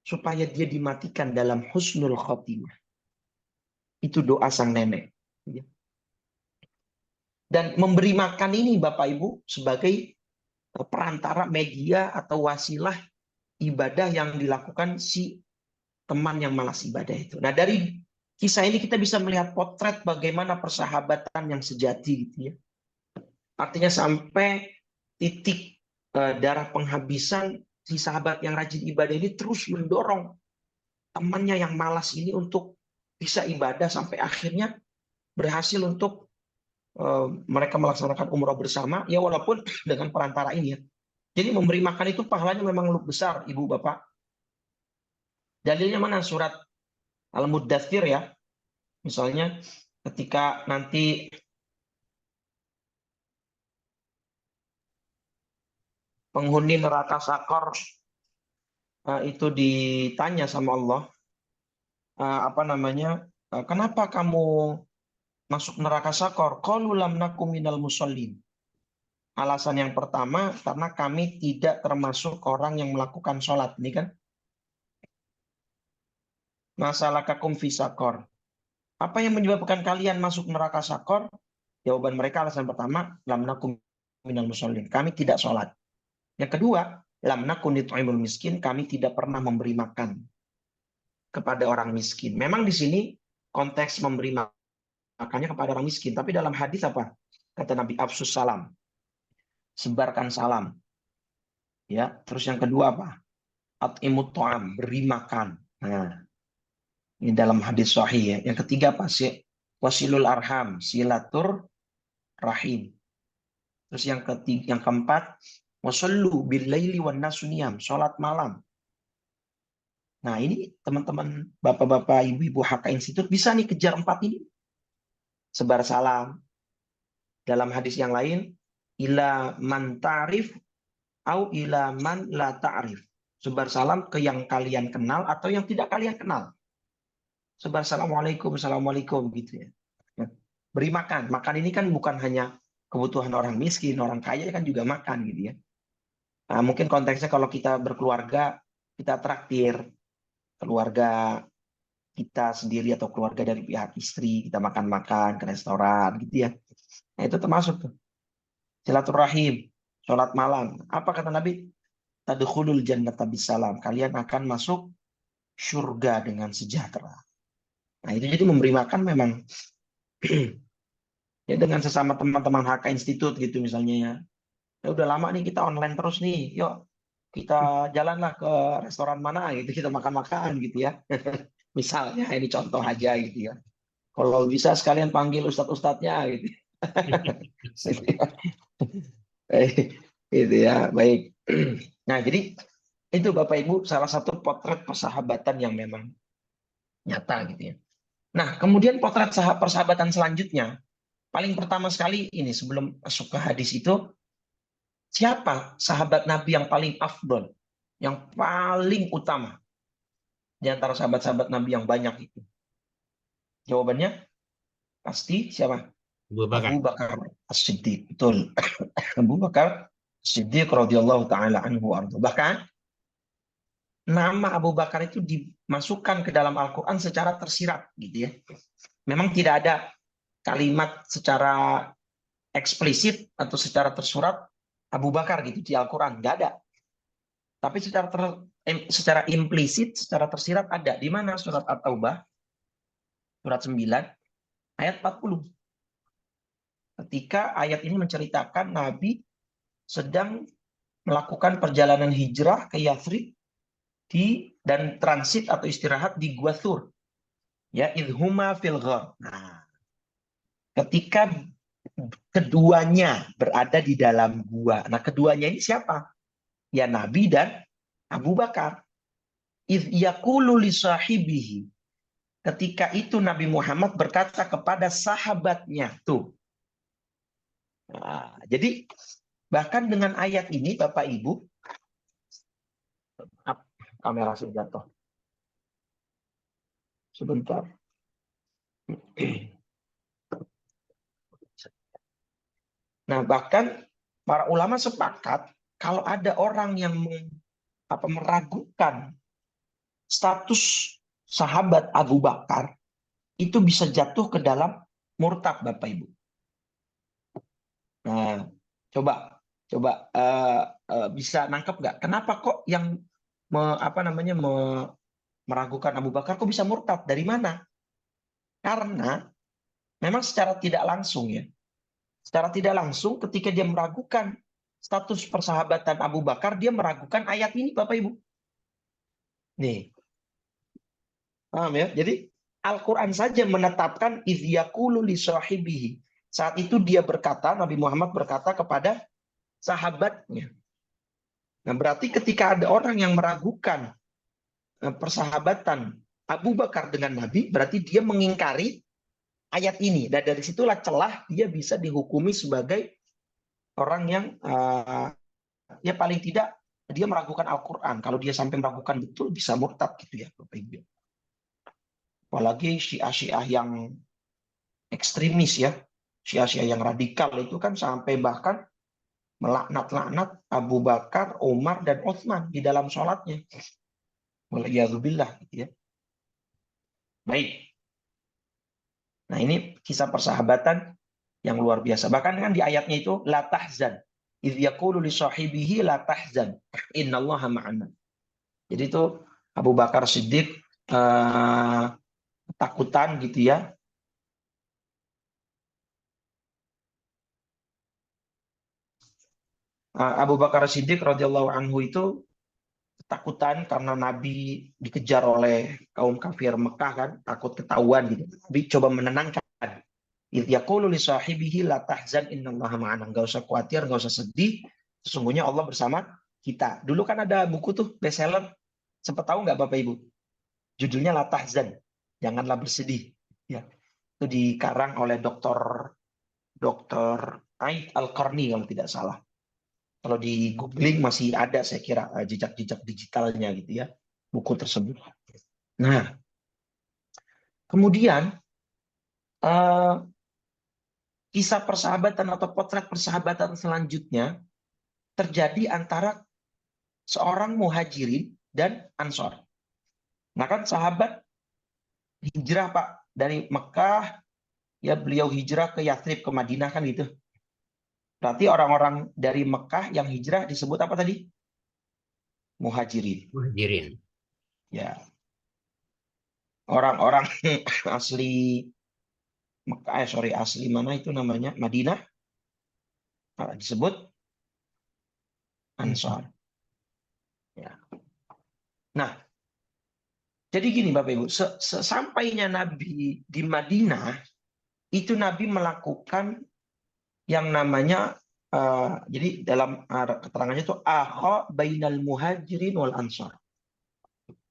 supaya dia dimatikan dalam husnul khotimah. Itu doa sang nenek. Dan memberi makan ini Bapak Ibu sebagai perantara media atau wasilah ibadah yang dilakukan si teman yang malas ibadah itu. Nah dari kisah ini kita bisa melihat potret bagaimana persahabatan yang sejati gitu ya. Artinya sampai titik darah penghabisan, si sahabat yang rajin ibadah ini terus mendorong temannya yang malas ini untuk bisa ibadah sampai akhirnya berhasil untuk mereka melaksanakan umroh bersama, ya walaupun dengan perantara ini ya. Jadi memberi makan itu pahalanya memang besar, Ibu Bapak. Dalilnya mana? Surat Al-Muddathir ya. Misalnya ketika nanti penghuni neraka Sakor itu ditanya sama Allah, apa namanya? Kenapa kamu masuk neraka Sakor? Qalu lam nakum minal musallin. Alasan yang pertama, karena kami tidak termasuk orang yang melakukan sholat. Ini kan masalah kakum fi sakor. Apa yang menyebabkan kalian masuk neraka sakor? Jawaban mereka alasan pertama, lam nakum minal musallin. Kami tidak sholat. Yang kedua, lam nakun nut'imul miskin. Kami tidak pernah memberi makan kepada orang miskin. Memang di sini konteks memberi makannya kepada orang miskin. Tapi dalam hadis apa? Kata Nabi, afsus salam. Sebarkan salam. Ya, terus yang kedua apa? At'imut ta'am, beri makan. Nah, ini dalam hadis sahih ya. Yang ketiga apa sih? Wasilul arham, silatur rahim. Terus yang ketiga, yang keempat, wasallu bil laili wan nasuniyam, salat malam. Nah, ini teman-teman, bapak-bapak, ibu-ibu HK Institut bisa nih kejar empat ini. Sebar salam. Dalam hadis yang lain, ila man ta'rif au ila man la ta'rif. Sebar salam ke yang kalian kenal atau yang tidak kalian kenal. Sebar assalamualaikum, assalamualaikum gitu ya. Beri makan. Makan ini kan bukan hanya kebutuhan orang miskin, orang kaya kan juga makan gitu ya. Nah, mungkin konteksnya kalau kita berkeluarga, kita traktir keluarga kita sendiri atau keluarga dari pihak istri, kita makan-makan ke restoran gitu ya. Nah, itu termasuk tuh. Silaturahim, sholat malam. Apa kata Nabi? Tadkhulul jannata bisalam. Kalian akan masuk surga dengan sejahtera. Nah, itu jadi memberi makan memang ya dengan sesama teman-teman HK Institut gitu misalnya ya. Ya udah lama nih kita online terus nih. Yuk kita jalanlah ke restoran mana gitu, kita makan-makan gitu ya. Misalnya ini contoh aja gitu ya. Kalau bisa sekalian panggil ustadz-ustadznya gitu. Gitu ya, baik. Nah, jadi itu Bapak Ibu salah satu potret persahabatan yang memang nyata gitu ya. Nah, kemudian potret persahabatan selanjutnya, paling pertama sekali ini sebelum masuk ke hadis itu, Siapa sahabat Nabi yang paling afdol, yang paling utama di antara sahabat-sahabat Nabi yang banyak itu? Jawabannya pasti siapa? Abu Bakar. Abu Bakar As-Siddiq. Betul. Abu Bakar As-Siddiq radhiyallahu taala anhu arda. Bahkan nama Abu Bakar itu dimasukkan ke dalam Al-Qur'an secara tersirat gitu ya. Memang tidak ada kalimat secara eksplisit atau secara tersurat Abu Bakar gitu di Al-Qur'an, nggak ada. Tapi secara implisit, secara tersirat ada. Di mana? Surat At-Taubah, surat 9, ayat 40. Ketika ayat ini menceritakan Nabi sedang melakukan perjalanan hijrah ke Yathrib dan transit atau istirahat di Gua Thur. Ya, idhuma fil ghar. Nah, ketika keduanya berada di dalam gua. Nah, keduanya ini siapa? Ya Nabi dan Abu Bakar. Idh yaqulu li sahibihi. Ketika itu Nabi Muhammad berkata kepada sahabatnya tuh. Nah, jadi bahkan dengan ayat ini Bapak Ibu, kamera saya jatuh. Sebentar. Nah, bahkan para ulama sepakat kalau ada orang yang meragukan status sahabat Abu Bakar, itu bisa jatuh ke dalam murtad, Bapak Ibu. Nah, coba bisa nangkep nggak? Kenapa kok yang meragukan Abu Bakar kok bisa murtad? Dari mana? Karena memang secara tidak langsung ya. Secara tidak langsung ketika dia meragukan status persahabatan Abu Bakar, dia meragukan ayat ini, Bapak Ibu. Nih, paham ya? Jadi Al-Quran saja menetapkan idh yaqulu li sahibihi. Saat itu dia berkata, Nabi Muhammad berkata kepada sahabatnya. Nah, berarti ketika ada orang yang meragukan persahabatan Abu Bakar dengan Nabi, berarti dia mengingkari ayat ini. Dan dari situlah celah dia bisa dihukumi sebagai orang yang ya paling tidak dia meragukan Al-Quran. Kalau dia sampai meragukan betul bisa murtad gitu ya, Bapak Ibu. Apalagi Syiah-Syiah yang ekstremis ya, Syiah-Syiah yang radikal itu kan sampai bahkan melaknat-laknat Abu Bakar, Umar, dan Utsman di dalam sholatnya. Waliyadzubillah gitu ya. Baik. Nah, ini kisah persahabatan yang luar biasa. Bahkan kan di ayatnya itu la tahzan. Idz yaqulu li sahibihi la tahzan. Innallaha ma'ana. Jadi itu Abu Bakar Siddiq ketakutan gitu ya. Abu Bakar Siddiq radhiyallahu anhu itu ketakutan karena Nabi dikejar oleh kaum kafir Mekah kan, takut ketahuan gitu. Nabi coba menenangkan. Idz yaqulu li sahibihi la tahzan innallaha ma'ana. Enggak usah khawatir, enggak usah sedih. Sesungguhnya Allah bersama kita. Dulu kan ada buku tuh bestseller. Sempat tahu nggak Bapak Ibu? Judulnya La Tahzan. Janganlah bersedih. Ya. Itu dikarang oleh Dr. Aid Al-Qarni kalau tidak salah. Kalau di googling masih ada saya kira jejak-jejak digitalnya gitu ya. Buku tersebut. Nah, kemudian kisah persahabatan atau potret persahabatan selanjutnya terjadi antara seorang muhajirin dan ansor. Nah kan sahabat hijrah Pak dari Mekah, ya beliau hijrah ke Yathrib ke Madinah kan gitu. Berarti orang-orang dari Mekah yang hijrah disebut apa tadi? Muhajirin. Muhajirin. Ya, orang-orang asli Mekah, asli mana itu namanya? Madinah disebut Ansar. Ya. Nah, jadi gini Bapak Ibu, sesampainya Nabi di Madinah, itu Nabi melakukan yang namanya jadi dalam keterangannya itu akha bainal muhajirin wal ansar.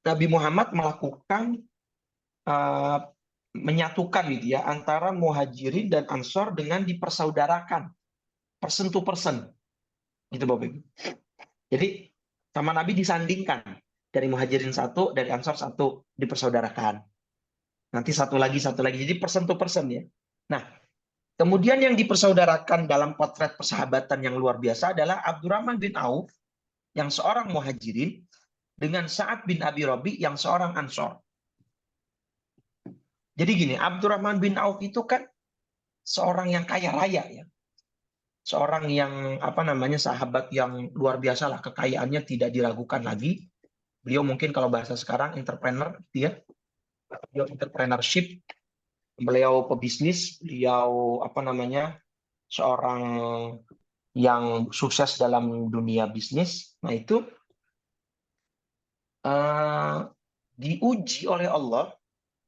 Nabi Muhammad melakukan menyatukan gitu ya antara muhajirin dan ansor dengan dipersaudarakan, person to person. Gitu Bapak Ibu. Jadi sama Nabi disandingkan. Dari Muhajirin satu, dari Ansor satu, dipersaudarakan. Nanti satu lagi. Jadi person to person ya. Nah, kemudian yang dipersaudarakan dalam potret persahabatan yang luar biasa adalah Abdurrahman bin Auf yang seorang Muhajirin dengan Sa'ad bin Abi Rabi yang seorang Ansor. Jadi gini, Abdurrahman bin Auf itu kan seorang yang kaya raya ya. Seorang yang sahabat yang luar biasa lah, kekayaannya tidak diragukan lagi. Beliau mungkin kalau bahasa sekarang entrepreneur gitu ya. Beliau entrepreneurship, beliau pebisnis, beliau seorang yang sukses dalam dunia bisnis. Nah itu diuji oleh Allah.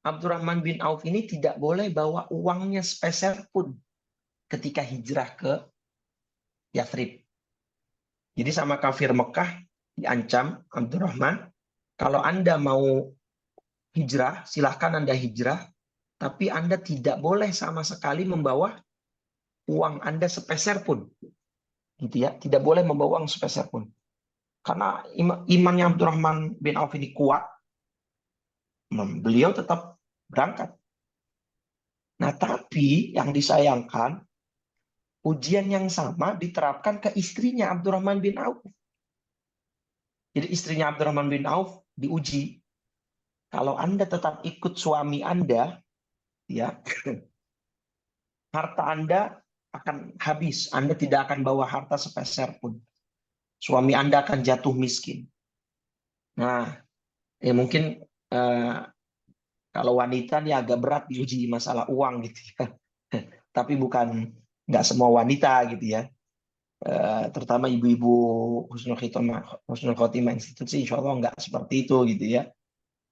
Abdurrahman bin Auf ini tidak boleh bawa uangnya sepeser pun ketika hijrah ke Yathrib. Jadi sama kafir Mekah diancam Abdurrahman, kalau Anda mau hijrah, silahkan Anda hijrah, tapi Anda tidak boleh sama sekali membawa uang Anda sepeser pun. Gitu ya, tidak boleh membawa uang sepeser pun. Karena imannya Abdurrahman bin Auf ini kuat, beliau tetap berangkat. Nah, tapi yang disayangkan, ujian yang sama diterapkan ke istrinya Abdurrahman bin Auf. Jadi istrinya Abdurrahman bin Auf diuji. Kalau Anda tetap ikut suami Anda, ya, harta Anda akan habis. Anda tidak akan bawa harta sepeser pun. Suami Anda akan jatuh miskin. Nah, ya mungkin kalau wanita nih agak berat diuji masalah uang gitu ya. Tapi nggak semua wanita gitu ya. Terutama ibu-ibu Husnul Khotimah institusi, insya Allah nggak seperti itu gitu ya.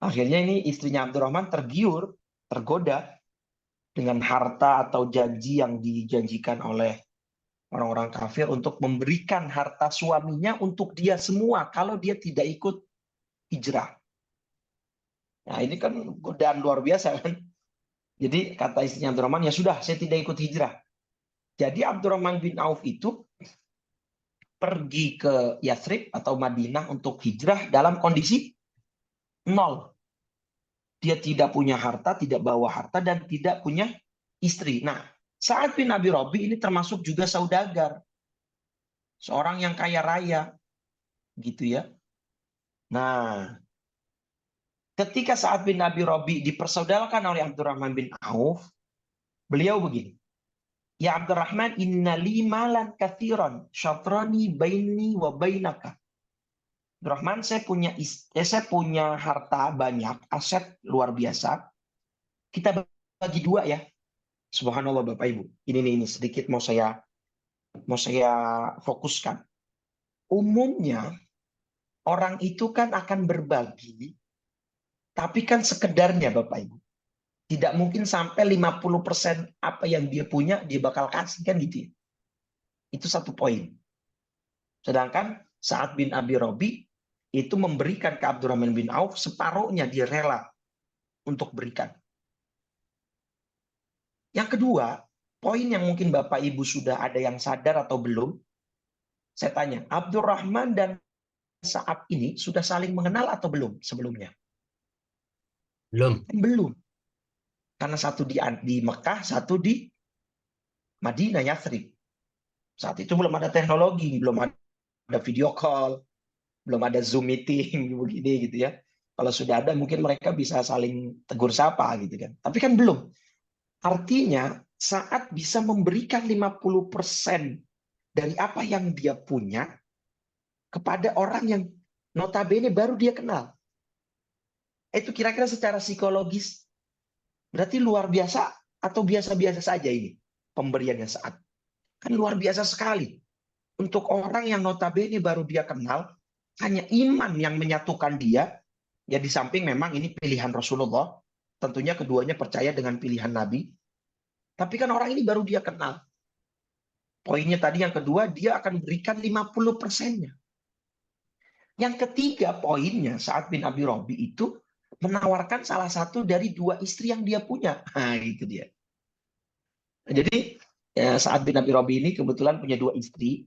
Akhirnya ini istrinya Abdurrahman tergoda dengan harta atau janji yang dijanjikan oleh orang-orang kafir untuk memberikan harta suaminya untuk dia semua kalau dia tidak ikut hijrah. Nah ini kan godaan luar biasa kan. Jadi kata istrinya Abdurrahman, ya sudah saya tidak ikut hijrah. Jadi Abdurrahman bin Auf itu pergi ke Yathrib atau Madinah untuk hijrah dalam kondisi nol. Dia tidak punya harta, tidak bawa harta, dan tidak punya istri. Nah, Sa'ad bin Abi Rabi ini termasuk juga saudagar. Seorang yang kaya raya. Gitu ya. Nah, ketika Sa'ad bin Abi Rabi dipersaudarakan oleh Abdurrahman bin Auf, beliau begini. Ya Abdurrahman, inna li malan kathiran, syatrani baini wa bainaka. Abdurrahman, saya punya harta banyak, aset luar biasa. Kita bagi dua ya. Subhanallah Bapak Ibu. Ini sedikit mau saya fokuskan. Umumnya orang itu kan akan berbagi, tapi kan sekedarnya Bapak Ibu. Tidak mungkin sampai 50% apa yang dia punya dia bakal kasih kan gitu ya. Itu satu poin. Sedangkan Sa'ad bin Abi Rabi itu memberikan ke Abdurrahman bin Auf separuhnya, dia rela untuk berikan. Yang kedua, poin yang mungkin Bapak Ibu sudah ada yang sadar atau belum, saya tanya, Abdurrahman dan Sa'ad ini sudah saling mengenal atau belum sebelumnya? Belum. Belum. Karena satu di Mekah, satu di Madinah, Yathrib. Saat itu belum ada teknologi, belum ada video call, belum ada Zoom meeting begini gitu ya. Kalau sudah ada mungkin mereka bisa saling tegur sapa gitu kan. Tapi kan belum. Artinya saat bisa memberikan 50% dari apa yang dia punya kepada orang yang notabene baru dia kenal. Itu kira-kira secara psikologis berarti luar biasa atau biasa-biasa saja ini pemberiannya Saat. Kan luar biasa sekali. Untuk orang yang notabene baru dia kenal, hanya iman yang menyatukan dia. Ya di samping memang ini pilihan Rasulullah, tentunya keduanya percaya dengan pilihan Nabi. Tapi kan orang ini baru dia kenal. Poinnya tadi yang kedua, dia akan berikan 50%-nya. Yang ketiga poinnya, Sa'ad bin Abi Rabi itu menawarkan salah satu dari dua istri yang dia punya. Nah, itu dia. Jadi Sa'ad bin Abi Rabi ini kebetulan punya dua istri.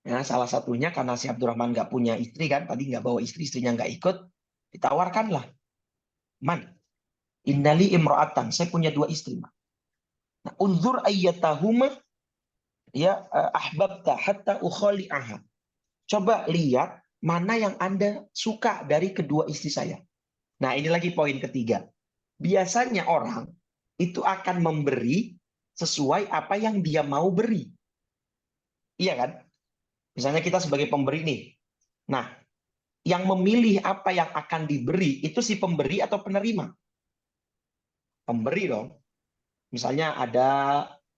Ya, salah satunya karena si Abdurrahman nggak punya istri kan, tadi nggak bawa istri, istrinya nggak ikut, ditawarkanlah, man, innali imro'atan, saya punya dua istri. Man. Nah, unzur ayyatahuma ya ahbabta hatta ukhali'aha. Coba lihat mana yang Anda suka dari kedua istri saya. Nah, ini lagi poin ketiga. Biasanya orang itu akan memberi sesuai apa yang dia mau beri. Iya kan? Misalnya kita sebagai pemberi nih. Nah, yang memilih apa yang akan diberi itu si pemberi atau penerima? Pemberi dong. Misalnya ada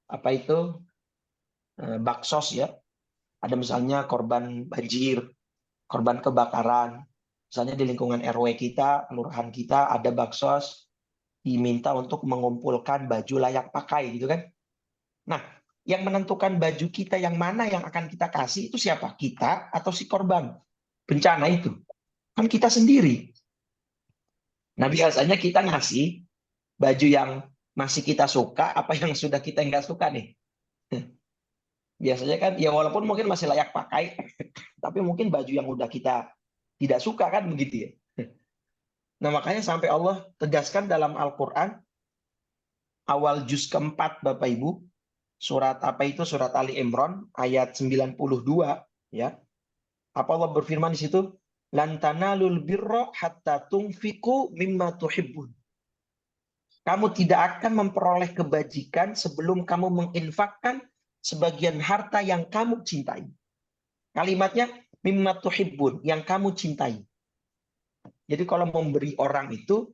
apa itu baksos ya. Ada misalnya korban banjir, korban kebakaran. Misalnya di lingkungan RW kita, kelurahan kita ada baksos diminta untuk mengumpulkan baju layak pakai gitu kan. Nah, yang menentukan baju kita yang mana yang akan kita kasih itu siapa? Kita atau si korban bencana itu? Kan kita sendiri. Nah, biasanya kita ngasih baju yang masih kita suka, apa yang sudah kita nggak suka nih. Biasanya kan, ya walaupun mungkin masih layak pakai, tapi mungkin baju yang udah kita tidak suka kan begitu ya. Nah, makanya sampai Allah tegaskan dalam Al-Quran, awal juz keempat Bapak Ibu, surat apa itu? Surat Ali Imran, ayat 92, ya. Apa Allah berfirman di situ? Lan tanalul birra hatta tunfiqu mimma tuhibbun. Kamu tidak akan memperoleh kebajikan sebelum kamu menginfakkan sebagian harta yang kamu cintai. Kalimatnya mimma tuhibbun, yang kamu cintai. Jadi kalau memberi orang itu,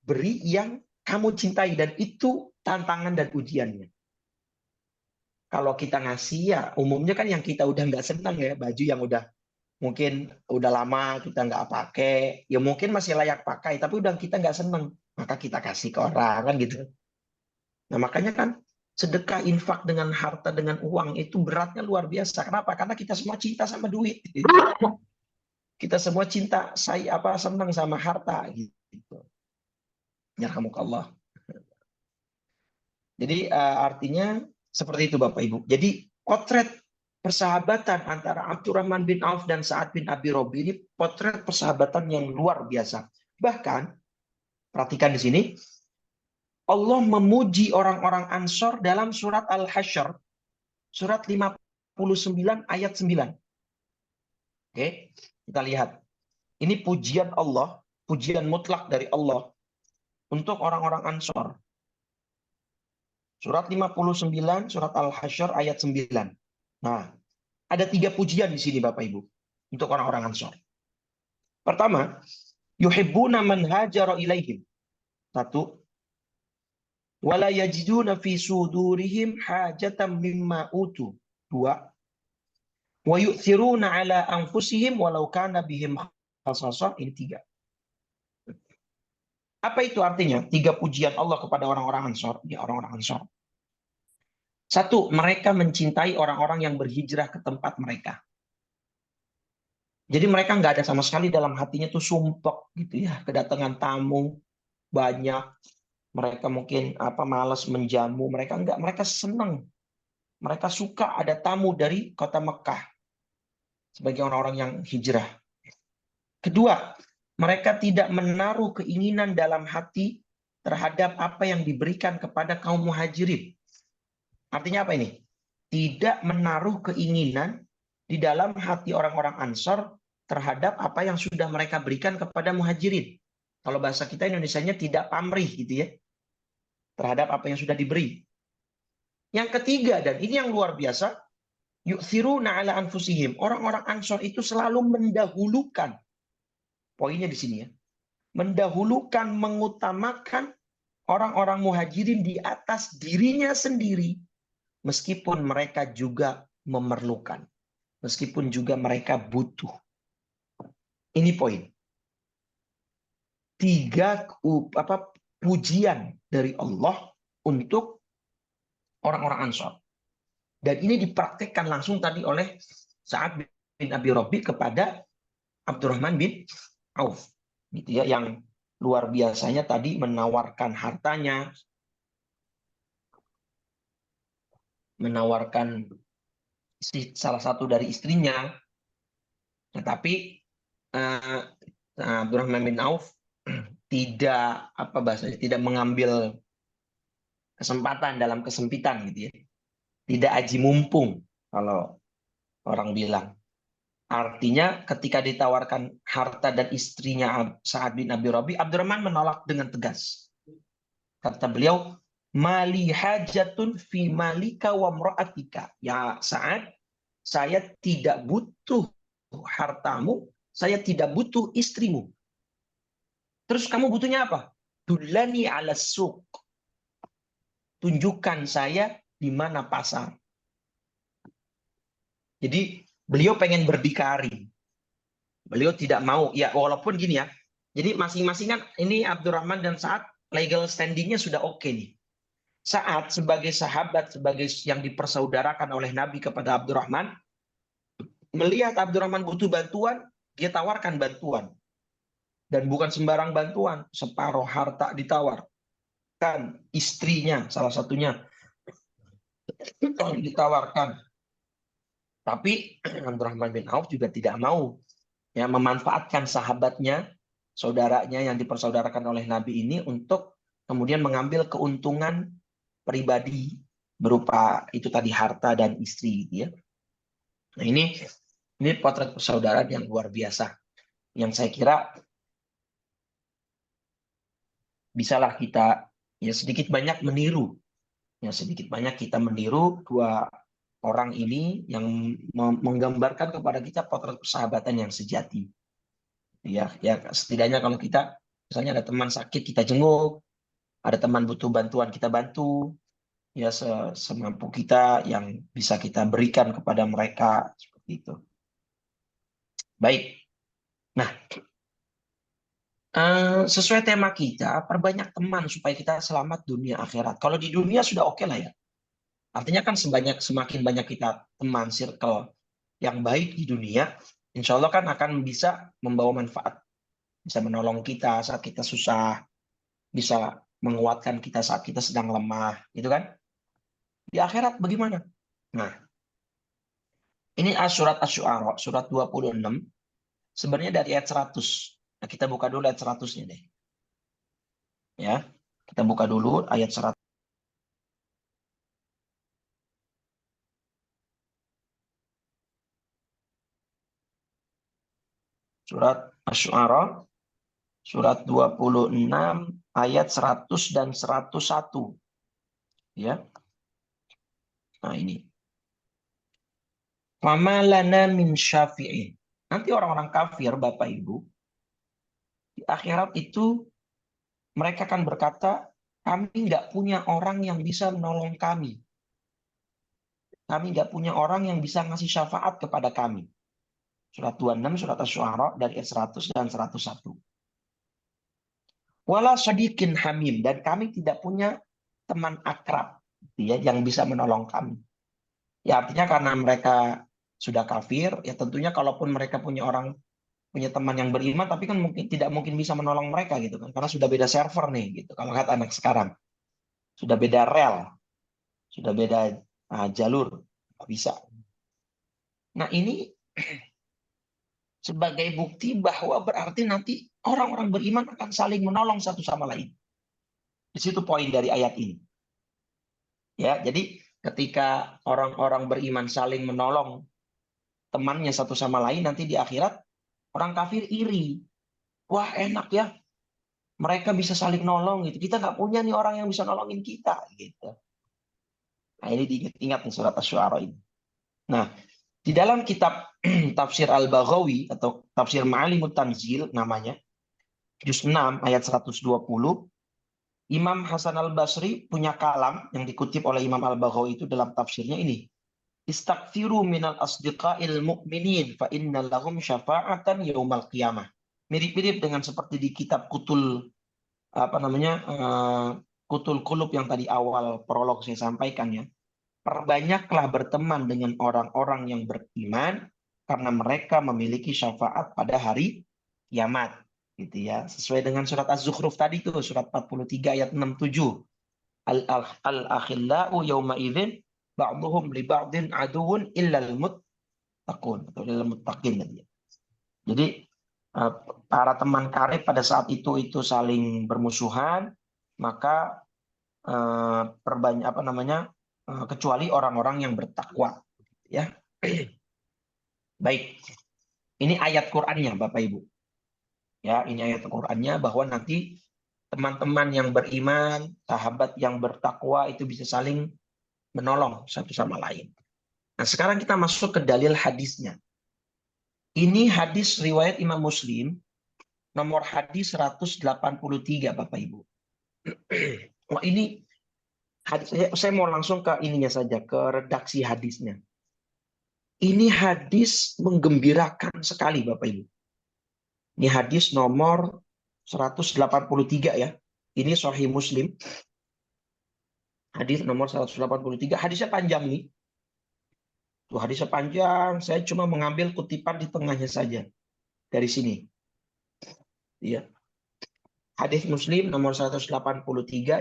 beri yang kamu cintai. Dan itu tantangan dan ujiannya. Kalau kita ngasih ya, umumnya kan yang kita udah nggak senang ya, baju yang udah mungkin udah lama kita nggak pakai, ya mungkin masih layak pakai, tapi udah kita nggak senang, maka kita kasih ke orang kan gitu. Nah makanya kan sedekah infak dengan harta dengan uang itu beratnya luar biasa. Kenapa? Karena kita semua cinta sama duit. Kita semua cinta, saya apa senang sama harta gitu. Yarhamukallah. Jadi artinya seperti itu Bapak Ibu. Jadi potret persahabatan antara Abdurrahman bin Auf dan Sa'ad bin Abi Robi ini potret persahabatan yang luar biasa. Bahkan perhatikan di sini, Allah memuji orang-orang Ansor dalam surat Al-Hasyr, surat 59 ayat 9. Oke, kita lihat. Ini pujian Allah, pujian mutlak dari Allah untuk orang-orang Ansor. Surat 59, surat Al-Hasyr ayat 9. Nah, ada 3 pujian di sini Bapak Ibu untuk orang-orang Ansor. Pertama, yuhibbuna man hajara ilaihim. 1. Wala yajiduna fi sudurihim hajatan mimma utu. 2. Wa yu'thiruna ala anfusihim walau kana bihim khasasah. Ini 3. Apa itu artinya? 3 pujian Allah kepada orang-orang Ansor. Ya, orang-orang Ansor. 1, mereka mencintai orang-orang yang berhijrah ke tempat mereka. Jadi mereka nggak ada sama sekali dalam hatinya tuh sumpek gitu ya, kedatangan tamu banyak, mereka mungkin malas menjamu, mereka enggak, mereka senang, mereka suka ada tamu dari kota Mekah sebagai orang-orang yang hijrah. Kedua, mereka tidak menaruh keinginan dalam hati terhadap apa yang diberikan kepada kaum muhajirin. Artinya apa ini? Tidak menaruh keinginan di dalam hati orang-orang Ansor terhadap apa yang sudah mereka berikan kepada muhajirin. Kalau bahasa kita Indonesianya tidak pamrih gitu ya, terhadap apa yang sudah diberi. Yang ketiga, dan ini yang luar biasa, yu'thiruna ala anfusihim. Orang-orang Ansor itu selalu mendahulukan, poinnya di sini ya, mendahulukan, mengutamakan orang-orang muhajirin di atas dirinya sendiri, meskipun mereka juga memerlukan, meskipun juga mereka butuh. Ini poin. 3 pujian dari Allah untuk orang-orang Ansor. Dan ini dipraktekkan langsung tadi oleh Sa'ad bin Abi Robi kepada Abdurrahman bin Auf. Gitu ya, yang luar biasanya tadi menawarkan hartanya, menawarkan salah satu dari istrinya. Tetapi Abdurrahman bin Auf tidak apa bahasanya, tidak mengambil kesempatan dalam kesempitan gitu ya. Tidak aji mumpung kalau orang bilang. Artinya ketika ditawarkan harta dan istrinya Sa'ad bin Abi Rabi, Abdurrahman menolak dengan tegas. Kata beliau, mali hajatun fi malika wa mra'atika. Ya Sa'ad, saya tidak butuh hartamu, saya tidak butuh istrimu. Terus kamu butuhnya apa? Dullani ala suq. Tunjukkan saya di mana pasar. Jadi beliau pengen berdikari. Beliau tidak mau, ya walaupun gini ya. Jadi masing-masing kan ini Abdurrahman dan Sa'ad legal standingnya sudah oke nih. Sa'ad sebagai sahabat, sebagai yang dipersaudarakan oleh Nabi kepada Abdurrahman, melihat Abdurrahman butuh bantuan, dia tawarkan bantuan. Dan bukan sembarang bantuan, separuh harta ditawarkan, istrinya salah satunya ditawarkan. Tapi Abdurrahman bin Auf juga tidak mau ya memanfaatkan sahabatnya, saudaranya yang dipersaudarakan oleh Nabi ini untuk kemudian mengambil keuntungan pribadi berupa itu tadi harta dan istri gitu ya. Nah, ini potret persaudaraan yang luar biasa yang saya kira bisalah kita ya sedikit banyak meniru. Ya sedikit banyak kita meniru dua orang ini yang menggambarkan kepada kita potret persahabatan yang sejati. Ya setidaknya kalau kita misalnya ada teman sakit kita jenguk, ada teman butuh bantuan kita bantu, ya semampu kita yang bisa kita berikan kepada mereka seperti itu. Baik. Nah, sesuai tema kita, perbanyak teman supaya kita selamat dunia akhirat. Kalau di dunia sudah oke lah ya. Artinya kan semakin banyak kita teman circle yang baik di dunia, insya Allah kan akan bisa membawa manfaat. Bisa menolong kita saat kita susah, bisa menguatkan kita saat kita sedang lemah, gitu kan? Di akhirat bagaimana? Nah, ini surat Asy-Syu'ara, surat 26, sebenarnya dari ayat 100. Nah, kita buka dulu ayat 100-nya deh. Ya, kita buka dulu ayat 100. Surat Asy-Syu'ara, surat 26, ayat 100 dan 101. Ya, nah ini. Fama lana min syafi'in. Nanti orang-orang kafir, Bapak Ibu, di akhirat itu mereka akan berkata, kami nggak punya orang yang bisa menolong kami. Kami nggak punya orang yang bisa ngasih syafaat kepada kami. Surat 26, surat Asy-Syu'ara dari ayat 100 dan 101. Wala sadiqin hamim. Dan kami tidak punya teman akrab ya, yang bisa menolong kami. Ya artinya karena mereka sudah kafir, ya tentunya kalaupun mereka punya teman yang beriman, tapi kan tidak mungkin bisa menolong mereka gitu kan, karena sudah beda server nih gitu. Kalau kata anak sekarang, sudah beda rel, sudah beda jalur, nggak bisa. Nah ini sebagai bukti bahwa berarti nanti orang-orang beriman akan saling menolong satu sama lain. Di situ poin dari ayat ini. Ya, jadi ketika orang-orang beriman saling menolong temannya satu sama lain, nanti di akhirat orang kafir iri. Wah enak ya, mereka bisa saling nolong gitu. Kita nggak punya nih orang yang bisa nolongin kita gitu. Nah ini diingat-ingat nih surat Asy-Syu'ara ini. Nah di dalam kitab tafsir Al-Baghawi atau tafsir Ma'alimut Tanzil namanya, juz 6 ayat 120, Imam Hasan Al-Basri punya kalam yang dikutip oleh Imam Al-Baghawi itu dalam tafsirnya ini. Istaghfiru minal asdiqa'il mu'minin fa inna lahum syafa'atan yaumal qiyamah. Mirip-mirip dengan seperti di kitab Kutul Kutul Qulub yang tadi awal prolog saya sampaikan ya. Perbanyaklah berteman dengan orang-orang yang beriman karena mereka memiliki syafaat pada hari kiamat. Gitu ya. Sesuai dengan surat Az-Zukhruf tadi itu, surat 43 ayat 67. Al-akhillau yawma idzin ba'dhum li ba'din aduwwun illal muttaqun atau illal muttaqin. Jadi para teman karib pada saat itu saling bermusuhan, maka perbanyak apa namanya kecuali orang-orang yang bertakwa, ya. Baik, ini ayat Qur'annya Bapak Ibu. Ya, ini ayat Qur'annya bahwa nanti teman-teman yang beriman, sahabat yang bertakwa itu bisa saling menolong satu sama lain. Nah, sekarang kita masuk ke dalil hadisnya. Ini hadis riwayat Imam Muslim, nomor hadis 183 Bapak Ibu. Wah, ini hadis, saya mau langsung ke ininya saja, ke redaksi hadisnya. Ini hadis menggembirakan sekali Bapak Ibu. Ini hadis nomor 183 ya. Ini Sahih Muslim. Hadis nomor 183. Hadisnya panjang nih. Tuh, hadisnya panjang. Saya cuma mengambil kutipan di tengahnya saja. Dari sini. Ya. Hadis Muslim nomor 183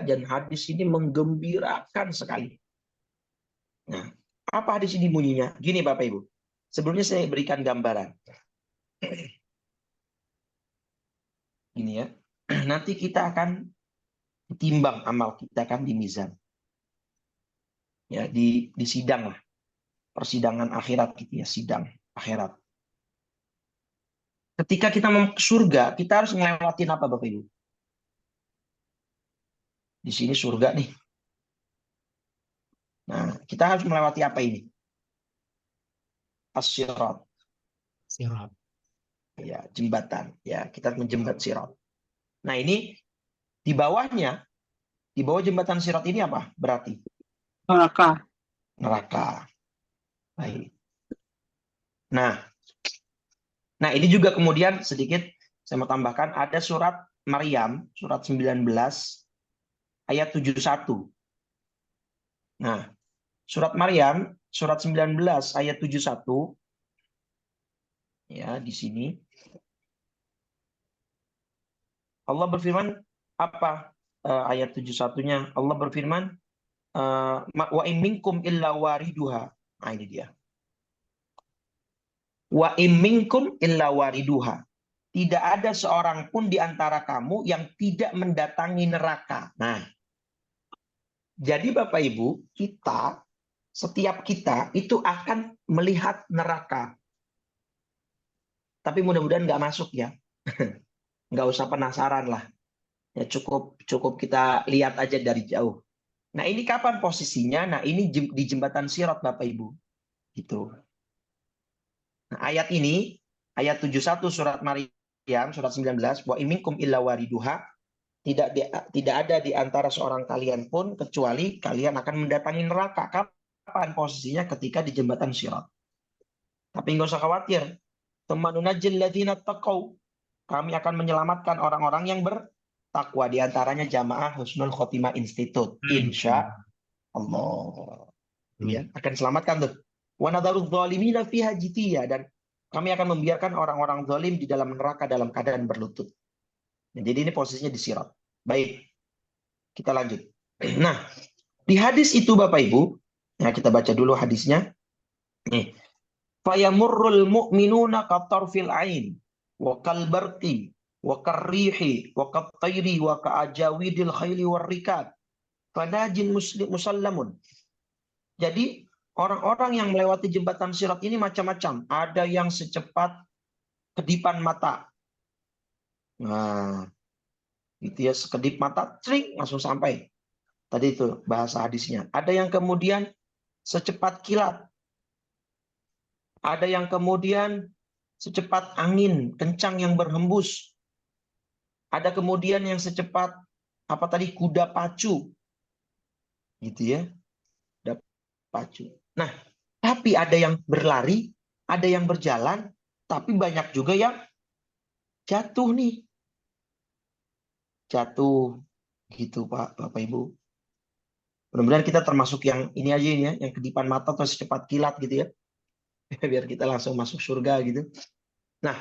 dan hadis ini menggembirakan sekali. Nah, apa hadis ini bunyinya? Gini Bapak Ibu. Sebelumnya saya berikan gambaran. Gini ya. Nanti kita akan timbang amal kita kan di mizan. Ya, di sidang lah. Persidangan akhirat gitu ya, sidang akhirat. Ketika kita mau ke surga, kita harus ngelewatin apa Bapak Ibu? Di sini surga nih. Nah, kita harus melewati apa ini? As-sirat. Sirat. Ya, jembatan. Ya, kita menjembat sirat. Nah, ini di bawahnya, di bawah jembatan sirat ini apa? Berarti Neraka. neraka. Baik. Nah, ini juga kemudian sedikit saya mau tambahkan ada surat Maryam, surat 19 ayat 71. Nah, surat Maryam, surat 19 ayat 71 ya, di sini Allah berfirman apa ayat 71-nya? Allah berfirman wa in minkum illa wariduha. Nah, ini dia. Wa in minkum illa wariduha. Tidak ada seorang pun di antara kamu yang tidak mendatangi neraka. Nah, jadi Bapak Ibu, setiap kita itu akan melihat neraka. Tapi mudah-mudahan nggak masuk ya. Nggak usah penasaran lah. Ya cukup kita lihat aja dari jauh. Nah, ini kapan posisinya? Nah, ini di jembatan Sirat Bapak Ibu. Gitu. Nah, ayat ini, ayat 71 surat Maryam, surat 19, wa iminkum illa wariduha, tidak ada di antara seorang kalian pun kecuali kalian akan mendatangi neraka. Kapan posisinya? Ketika di jembatan Sirat. Tapi nggak usah khawatir. Temanunajil ladzina taqau. Kami akan menyelamatkan orang-orang yang bertakwa, di antaranya Jamaah Husnul Khotimah Institute. Insya Allah. Ya, akan selamatkan tuh. Wa nadharudz zalimina fiha jithiya, dan kami akan membiarkan orang-orang zalim di dalam neraka dalam keadaan berlutut. Nah, jadi ini posisinya di Sirat. Baik. Kita lanjut. Nah, di hadis itu Bapak Ibu, nah kita baca dulu hadisnya. Nih. Fayamurrul mu'minuna qatarfil ain wa kalbarqi wa karrihi wa qattayri wa ka'ajawidil khayli warrikad fanajin musallamun. Jadi orang-orang yang melewati jembatan Sirat ini macam-macam. Ada yang secepat kedipan mata. Nah, itu ya, sekedip mata, tring, langsung sampai. Tadi itu bahasa hadisnya. Ada yang kemudian secepat kilat. Ada yang kemudian secepat angin kencang yang berhembus. Ada kemudian yang secepat apa tadi, kuda pacu. Gitu ya. Kuda pacu. Nah, tapi ada yang berlari, ada yang berjalan, tapi banyak juga yang jatuh nih. Jatuh gitu Pak, Bapak Ibu. Mudah-mudahan kita termasuk yang ini aja ini ya, yang kedipan mata atau secepat kilat gitu ya. Biar kita langsung masuk surga gitu. Nah,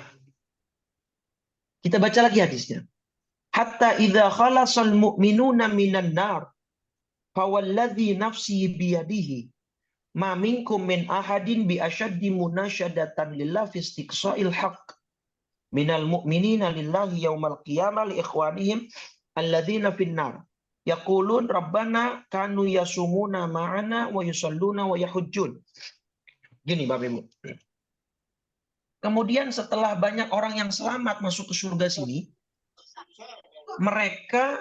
kita baca lagi hadisnya. Hatta idza khalasal mu'minuna minan nar fawalladzi nafsi biyadihi Ma minkum min ahadin bi asyaddi munasyadatan lillah fi istiqsa'il haqq minal mu'minina lillahi yaumal qiyamah li ikhwanihim alladzina finnar yaqulun rabbana kanu yasumuna ma'ana wa yusalluna wa yahujjun. Gini Bapak Ibu. Kemudian setelah banyak orang yang selamat masuk ke surga sini, mereka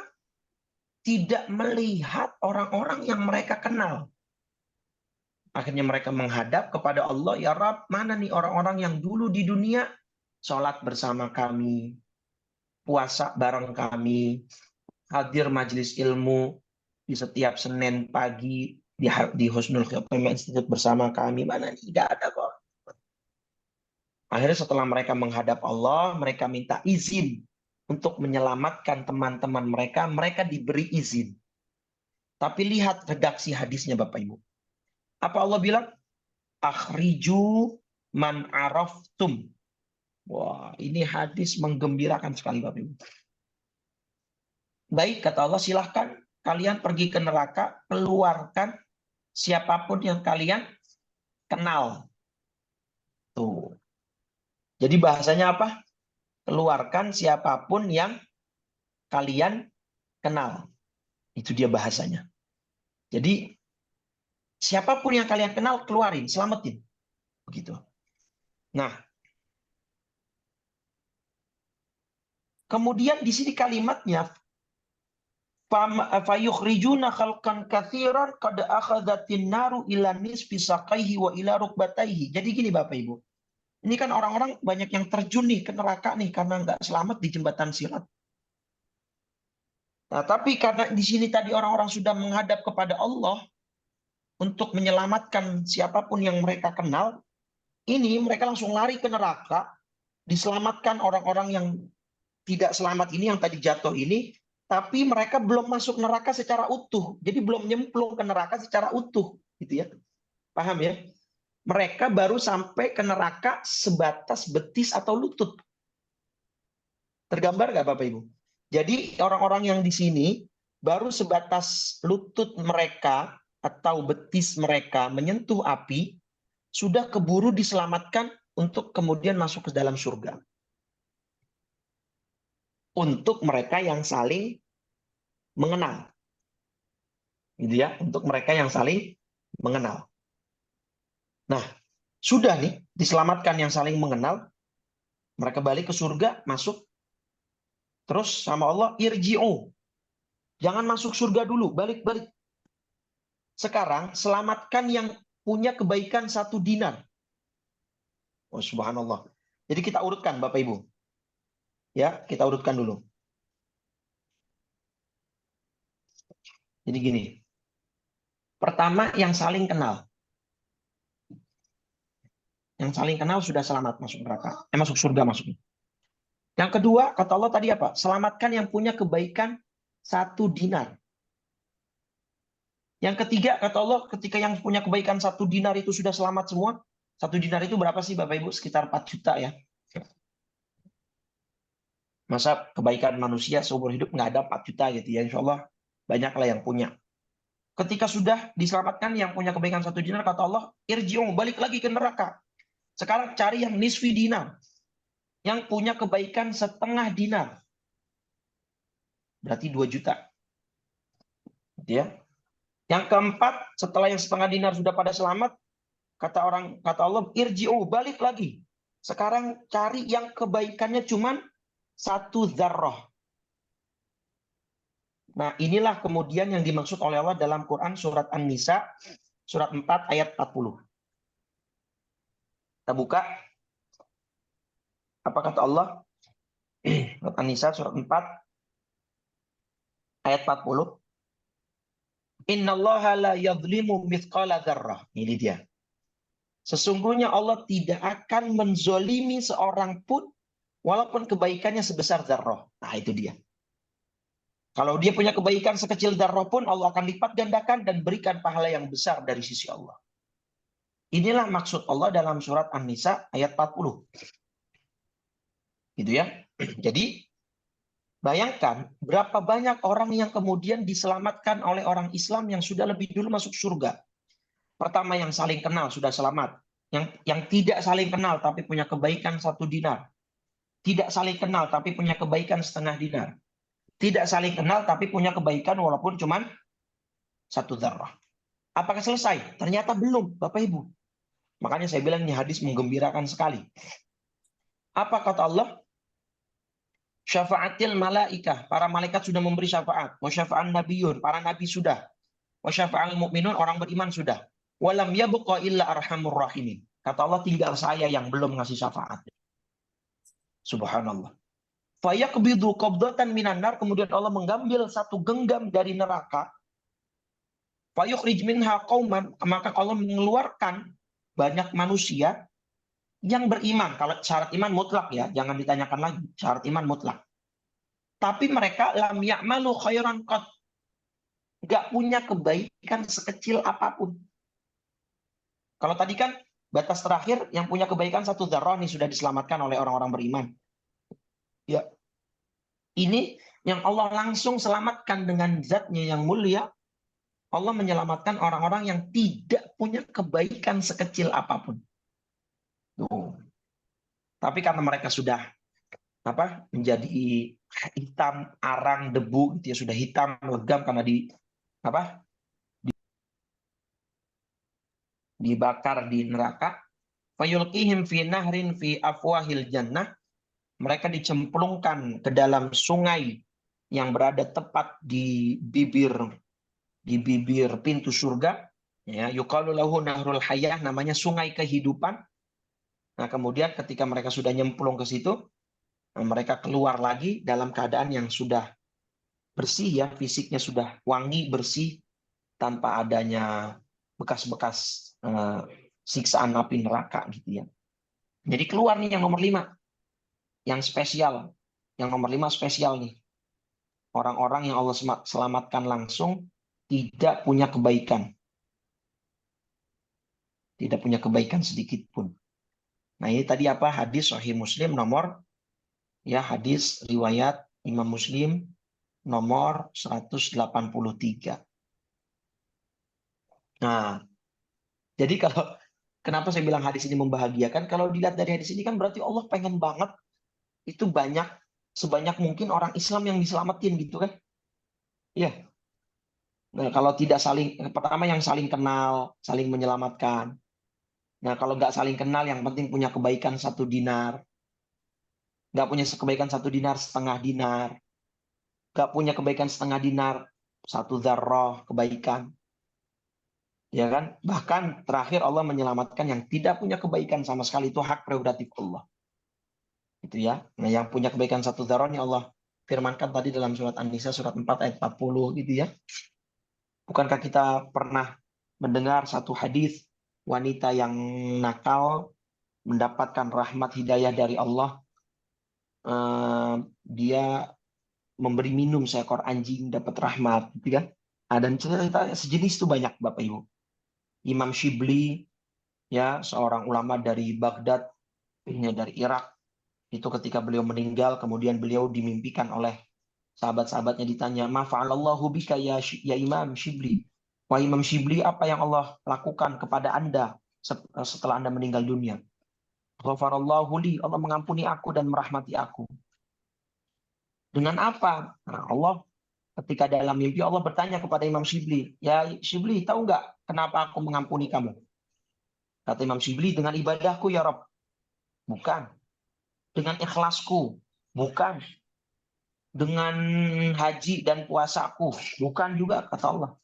tidak melihat orang-orang yang mereka kenal. Akhirnya mereka menghadap kepada Allah, ya Rabb, mana nih orang-orang yang dulu di dunia sholat bersama kami, puasa bareng kami, hadir majelis ilmu di setiap Senin pagi di Husnul Khotimah Institute bersama kami. Mana nih? Tidak ada kok. Akhirnya setelah mereka menghadap Allah, mereka minta izin untuk menyelamatkan teman-teman mereka. Mereka diberi izin. Tapi lihat redaksi hadisnya Bapak Ibu. Apa Allah bilang? Akhriju man araftum. Wah, ini hadis menggembirakan sekali Bapak Ibu. Baik, kata Allah, silahkan kalian pergi ke neraka, keluarkan siapapun yang kalian kenal. Tuh. Jadi bahasanya apa? Keluarkan siapapun yang kalian kenal. Itu dia bahasanya. Jadi siapapun yang kalian kenal, keluarin, selamatin. Begitu. Nah, kemudian di sini kalimatnya fayukhrijuna khalqan katsiran qad akhadhatin naru ila nisfi saqaihi wa ila rukbataihi. Jadi gini Bapak Ibu. Ini kan orang-orang banyak yang terjun nih ke neraka nih karena nggak selamat di jembatan sirat. Nah, tapi karena di sini tadi orang-orang sudah menghadap kepada Allah untuk menyelamatkan siapapun yang mereka kenal, ini mereka langsung lari ke neraka, diselamatkan orang-orang yang tidak selamat ini, yang tadi jatuh ini, tapi mereka belum masuk neraka secara utuh. Jadi belum nyemplung ke neraka secara utuh, gitu ya. Paham ya? Mereka baru sampai ke neraka sebatas betis atau lutut. Tergambar nggak Bapak Ibu? Jadi orang-orang yang di sini baru sebatas lutut mereka atau betis mereka menyentuh api, sudah keburu diselamatkan untuk kemudian masuk ke dalam surga. Untuk mereka yang saling mengenal. Gitu ya, untuk mereka yang saling mengenal. Nah, sudah nih diselamatkan yang saling mengenal, mereka balik ke surga, masuk. Terus sama Allah, irji'u. Jangan masuk surga dulu, balik-balik. Sekarang selamatkan yang punya kebaikan 1 dinar. Oh, subhanallah. Jadi kita urutkan Bapak Ibu. Ya, kita urutkan dulu. Jadi gini. Pertama yang saling kenal. Yang saling kenal sudah selamat masuk neraka. Masuk surga maksudnya. Yang kedua, kata Allah tadi apa? Selamatkan yang punya kebaikan 1 dinar. Yang ketiga, kata Allah, ketika yang punya kebaikan 1 dinar itu sudah selamat semua. 1 dinar itu berapa sih Bapak Ibu? Sekitar 4 juta ya. Masa kebaikan manusia seumur hidup nggak ada 4 juta gitu ya. Insya Allah banyaklah yang punya. Ketika sudah diselamatkan yang punya kebaikan 1 dinar, kata Allah, irji'u, balik lagi ke neraka. Sekarang cari yang nisfi dinar. Yang punya kebaikan 1/2 dinar. Berarti 2 juta. Ya. Yang keempat, setelah yang 1/2 dinar sudah pada selamat, kata Allah, irji'u, balik lagi. Sekarang cari yang kebaikannya cuman 1 dzarrah. Nah, inilah kemudian yang dimaksud oleh Allah dalam Quran surat An-Nisa, surat 4 ayat 40. Kita buka. Apa kata Allah? Surat An-Nisa surat 4 ayat 40. Innallaha la yadhlimu mithqala dzarrah. Ini dia. Sesungguhnya Allah tidak akan menzolimi seorang pun walaupun kebaikannya sebesar dzarrah. Nah, itu dia. Kalau dia punya kebaikan sekecil dzarrah pun Allah akan lipat gandakan dan berikan pahala yang besar dari sisi Allah. Inilah maksud Allah dalam surat An-Nisa ayat 40. Gitu ya. Jadi bayangkan berapa banyak orang yang kemudian diselamatkan oleh orang Islam yang sudah lebih dulu masuk surga. Pertama yang saling kenal sudah selamat. Yang tidak saling kenal tapi punya kebaikan 1 dinar. Tidak saling kenal tapi punya kebaikan setengah dinar. Tidak saling kenal tapi punya kebaikan walaupun cuma 1 dzarrah. Apakah selesai? Ternyata belum, Bapak Ibu. Makanya saya bilang ini hadis menggembirakan sekali. Apa kata Allah? Syafa'atil malaikah, para malaikat sudah memberi syafaat. Wa syafa'an nabiyun, para nabi sudah. Wa syafa'al mu'minun, orang beriman sudah. Walam yabqa illa arhamur rahimin. Kata Allah, tinggal saya yang belum ngasih syafaat. Subhanallah. Fayaqbidu qabdatan minan nar, kemudian Allah mengambil satu genggam dari neraka. Fayukhrij minha qauman, maka Allah mengeluarkan banyak manusia yang beriman. Kalau syarat iman mutlak ya, jangan ditanyakan lagi. Syarat iman mutlak. Tapi mereka lam ya'malu khairan qat. Nggak punya kebaikan sekecil apapun. Kalau tadi kan batas terakhir yang punya kebaikan 1 dzarrah nih sudah diselamatkan oleh orang-orang beriman. Ya, ini yang Allah langsung selamatkan dengan zatnya yang mulia. Allah menyelamatkan orang-orang yang tidak punya kebaikan sekecil apapun. Tuh. Tapi karena mereka sudah menjadi hitam, arang, debu gitu ya, sudah hitam legam karena dibakar di neraka. Fayulqihim fi nahrin fi afwahil jannah. Mereka dicemplungkan ke dalam sungai yang berada tepat di bibir pintu surga. Ya, yuqalu lahu nahrul hayah, namanya sungai kehidupan. Nah, kemudian ketika mereka sudah nyemplung ke situ, mereka keluar lagi dalam keadaan yang sudah bersih ya, fisiknya sudah wangi, bersih, tanpa adanya bekas-bekas siksaan api neraka gitu ya. Jadi keluar nih yang nomor 5, yang spesial. Yang nomor 5 spesial nih. Orang-orang yang Allah selamatkan langsung tidak punya kebaikan. Tidak punya kebaikan sedikit pun. Nah, ini tadi hadis Sahih Muslim nomor hadis riwayat Imam Muslim nomor 183. Nah, jadi kenapa saya bilang hadis ini membahagiakan? Kalau dilihat dari hadis ini kan berarti Allah pengen banget itu sebanyak mungkin orang Islam yang diselamatin gitu kan? Iya. Nah, kalau tidak pertama yang saling kenal, saling menyelamatkan. Nah, kalau nggak saling kenal, yang penting punya kebaikan 1 dinar. Nggak punya kebaikan 1 dinar, setengah dinar. Nggak punya kebaikan setengah dinar, 1 dzarrah kebaikan. Ya kan? Bahkan terakhir Allah menyelamatkan yang tidak punya kebaikan sama sekali, itu hak prerogatif Allah. Itu ya. Nah, yang punya kebaikan 1 dzarrah ini Allah firmankan tadi dalam surat An-Nisa surat 4 ayat 40 gitu ya. Bukankah kita pernah mendengar satu hadis wanita yang nakal mendapatkan rahmat hidayah dari Allah, dia memberi minum seekor anjing dapat rahmat gitu kan. Dan cerita sejenis itu banyak Bapak Ibu. Imam Shibli ya, seorang ulama dari Baghdad, dari Irak, itu ketika beliau meninggal kemudian beliau dimimpikan oleh sahabat-sahabatnya, ditanya, "Ma fa'alallahu bika ya Imam Shibli?" Wah Imam Shibli, apa yang Allah lakukan kepada Anda setelah Anda meninggal dunia? Ghafarallahu li, Allah mengampuni aku dan merahmati aku. Dengan apa? Nah, Allah ketika dalam mimpi Allah bertanya kepada Imam Shibli, "Ya Shibli, tahu nggak kenapa aku mengampuni kamu?" Kata Imam Shibli, "Dengan ibadahku ya Rabb." Bukan. Dengan ikhlasku? Bukan. Dengan haji dan puasaku? Bukan juga, kata Allah.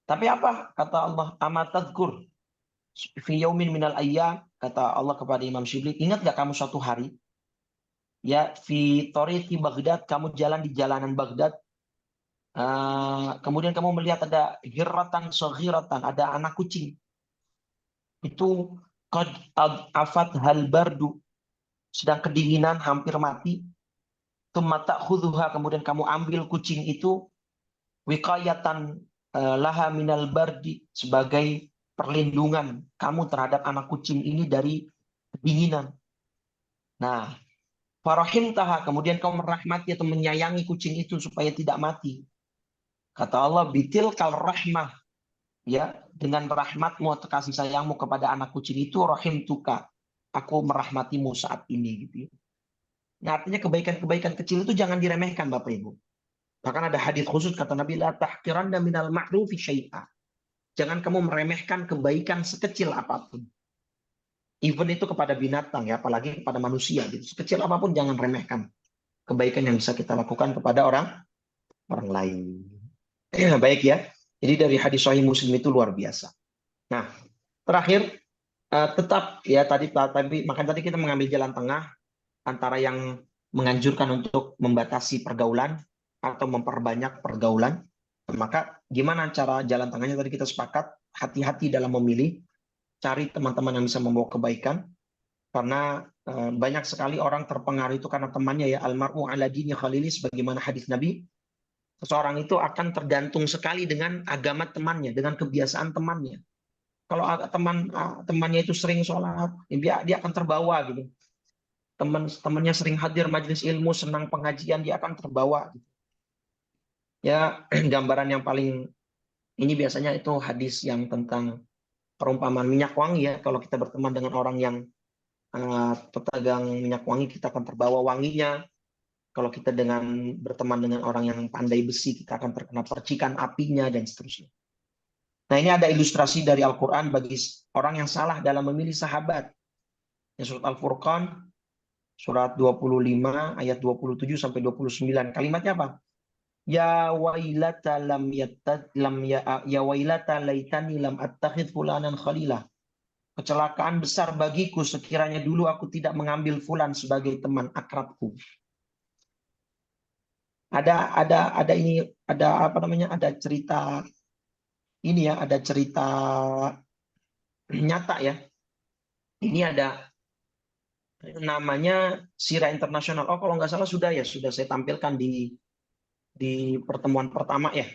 Tapi apa? Kata Allah, "Amatadkur fi yaumin minal ayyam." Kata Allah kepada Imam Shibli, "Ingat nggak kamu suatu hari ya fi tariqi Baghdad, kamu jalan di jalanan Baghdad, kemudian kamu melihat ada hirratan saghiratan, ada anak kucing. Itu qad afat hal bardu, sedang kedinginan hampir mati. Tsumma ta'khudhuha, kemudian kamu ambil kucing itu, wiqayatan laha minal bardi, sebagai perlindungan kamu terhadap anak kucing ini dari kedinginan. Nah, farahimtaha, kemudian kamu merahmati atau menyayangi kucing itu supaya tidak mati. Kata Allah, bitil kal rahmah, ya, dengan rahmatmu atau kasih sayangmu kepada anak kucing itu rahim tuka, aku merahmatimu saat ini gitu ya. Nah, artinya kebaikan-kebaikan kecil itu jangan diremehkan Bapak Ibu. Bahkan ada hadis khusus kata Nabi, la tahqiranna minal ma'rufi syai'a. Jangan kamu meremehkan kebaikan sekecil apapun. Even itu kepada binatang ya, apalagi kepada manusia gitu. Sekecil apapun jangan remehkan kebaikan yang bisa kita lakukan kepada orang orang lain. Baik ya. Jadi dari hadis Sahih Muslim itu luar biasa. Nah, terakhir tetap ya tadi makanya tadi kita mengambil jalan tengah antara yang menganjurkan untuk membatasi pergaulan atau memperbanyak pergaulan. Maka gimana cara jalan tengahnya tadi kita sepakat, hati-hati dalam memilih, cari teman-teman yang bisa membawa kebaikan, karena banyak sekali orang terpengaruh itu karena temannya ya, almar'u ala dini khalili, sebagaimana hadis Nabi. Seseorang itu akan tergantung sekali dengan agama temannya, dengan kebiasaan temannya. Kalau temannya itu sering sholat, dia akan terbawa gitu. Temannya sering hadir majelis ilmu, senang pengajian, dia akan terbawa. Ya, gambaran yang paling ini biasanya itu hadis yang tentang perumpamaan minyak wangi ya. Kalau kita berteman dengan orang yang pedagang minyak wangi, kita akan terbawa wanginya. Kalau kita berteman dengan orang yang pandai besi, kita akan terkena percikan apinya dan seterusnya. Nah, ini ada ilustrasi dari Al-Quran bagi orang yang salah dalam memilih sahabat. Yang surat Al-Furqan, surat 25, ayat 27 sampai 29. Kalimatnya apa? Ya wailata lam yattad lam ya wailata laitani lam attakhid fulanan khalilah. Kecelakaan besar bagiku sekiranya dulu aku tidak mengambil fulan sebagai teman akrabku. Ada ini, ada apa namanya? Ada cerita ini ya, ada cerita nyata ya. Ini ada namanya Sira Internasional. Oh, kalau nggak salah sudah saya tampilkan di pertemuan pertama ya.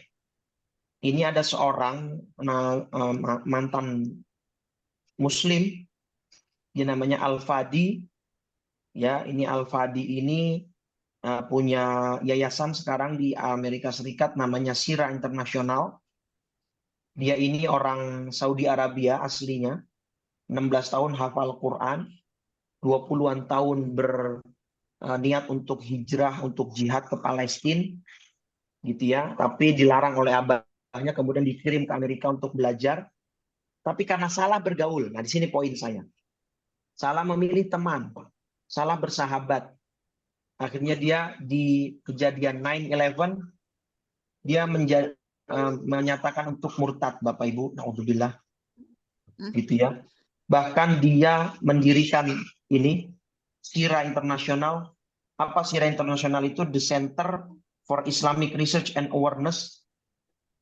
Ini ada seorang mantan Muslim, dia namanya Al-Fadi. Ya, ini Al-Fadi ini punya yayasan sekarang di Amerika Serikat namanya Sira Internasional. Dia ini orang Saudi Arabia aslinya, 16 tahun hafal Quran, 20-an tahun berniat untuk hijrah, untuk jihad ke Palestina, gitu ya. Tapi dilarang oleh abahnya, kemudian dikirim ke Amerika untuk belajar. Tapi karena salah bergaul, nah di sini poin saya. Salah memilih teman, salah bersahabat. Akhirnya dia di kejadian 9/11, dia menyatakan untuk murtad, Bapak Ibu, naudzubillah, gitu ya. Bahkan dia mendirikan ini Sira Internasional. Apa Sira Internasional itu? The Center for Islamic Research and Awareness,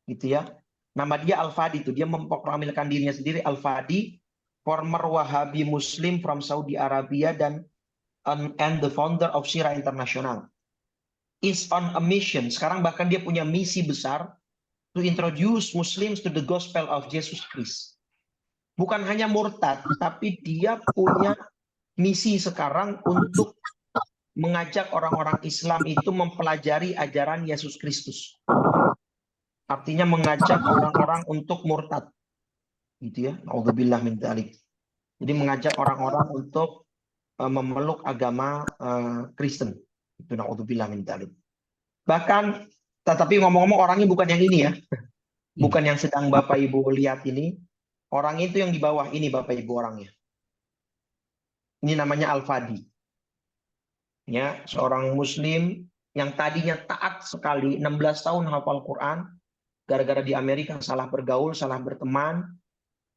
gitu ya. Nama dia Al-Fadi itu, dia memproklamirkan dirinya sendiri Al-Fadi, former Wahabi Muslim from Saudi Arabia and the founder of Sira International. Is on a mission. Sekarang bahkan dia punya misi besar to introduce Muslims to the gospel of Jesus Christ. Bukan hanya murtad, tapi dia punya misi sekarang untuk mengajak orang-orang Islam itu mempelajari ajaran Yesus Kristus. Artinya mengajak orang-orang untuk murtad. Gitu ya. Naudzubillah min dzalik. Jadi mengajak orang-orang untuk memeluk agama Kristen. Itu naudzubillah min dzalik. Bahkan tetapi ngomong-ngomong orangnya bukan yang ini ya. Bukan yang sedang Bapak Ibu lihat ini. Orang itu yang di bawah ini Bapak Ibu orangnya. Ini namanya Al-Fadi. Ya, seorang muslim yang tadinya taat sekali, 16 tahun hafal Quran, gara-gara di Amerika salah bergaul, salah berteman,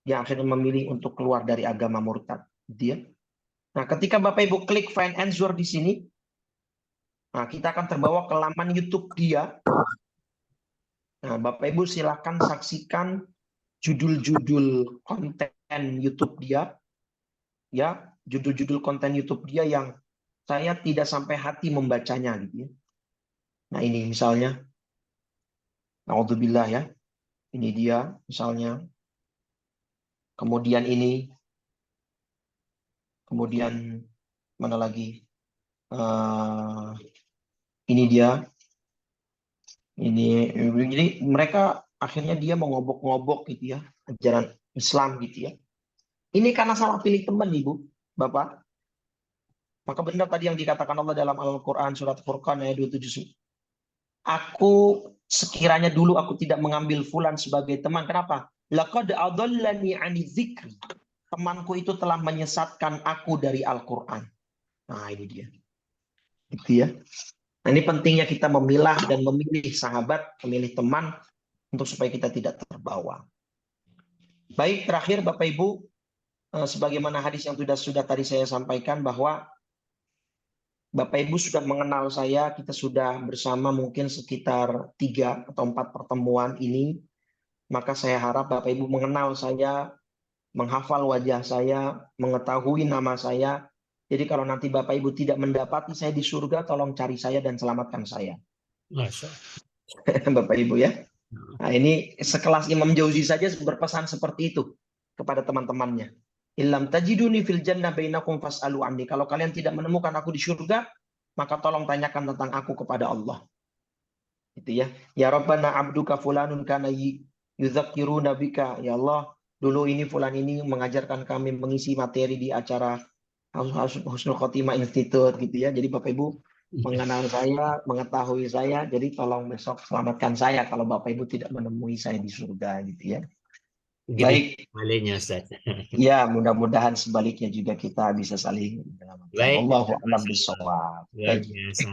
dia akhirnya memilih untuk keluar dari agama murtad. Dia. Nah, ketika Bapak Ibu klik find answer di sini, nah kita akan terbawa ke laman YouTube dia. Nah, Bapak Ibu silakan saksikan judul-judul konten YouTube dia, ya, judul-judul konten YouTube dia yang saya tidak sampai hati membacanya gitu ya. Nah, ini misalnya, naudzubillah ya. Ini dia misalnya. Kemudian kemudian mana lagi? Ini dia. Ini jadi mereka akhirnya dia mengobok-ngobok gitu ya ajaran Islam gitu ya. Ini karena salah pilih teman, Ibu, Bapak. Maka benar tadi yang dikatakan Allah dalam Al-Quran surat Furqan ayat 27. Aku sekiranya dulu aku tidak mengambil fulan sebagai teman. Kenapa? Laqad adallani 'ani dzikri. Temanku itu telah menyesatkan aku dari Al-Quran. Nah, ini dia. Gitu ya. Nah, ini pentingnya kita memilah dan memilih sahabat, memilih teman untuk supaya kita tidak terbawa. Baik, terakhir Bapak Ibu, sebagaimana hadis yang sudah tadi saya sampaikan bahwa Bapak Ibu sudah mengenal saya, kita sudah bersama mungkin sekitar 3 atau 4 pertemuan ini. Maka saya harap Bapak Ibu mengenal saya, menghafal wajah saya, mengetahui nama saya. Jadi kalau nanti Bapak Ibu tidak mendapati saya di surga, tolong cari saya dan selamatkan saya. Masya. Bapak Ibu ya. Nah, ini sekelas Imam Jauzi saja berpesan seperti itu kepada teman-temannya. Illam tajiduni fil jannah bainakum fas'alu anni. Kalau kalian tidak menemukan aku di surga, maka tolong tanyakan tentang aku kepada Allah. Gitu ya. Ya Rabbana abduka fulanun kana yudzakiruna bika. Ya Allah, dulu ini fulan ini mengajarkan kami mengisi materi di acara Husnul Khotimah Institute gitu ya. Jadi Bapak Ibu mengenal saya, mengetahui saya, jadi tolong besok selamatkan saya kalau Bapak Ibu tidak menemui saya di surga gitu ya. Begitu Baik, sebaliknya, Ustaz. ya mudah-mudahan sebaliknya juga kita bisa saling menyelamatkan. Baik, Wallahu Ustaz. a'lam Masya Allah. bishawab. Luar Baik. biasa.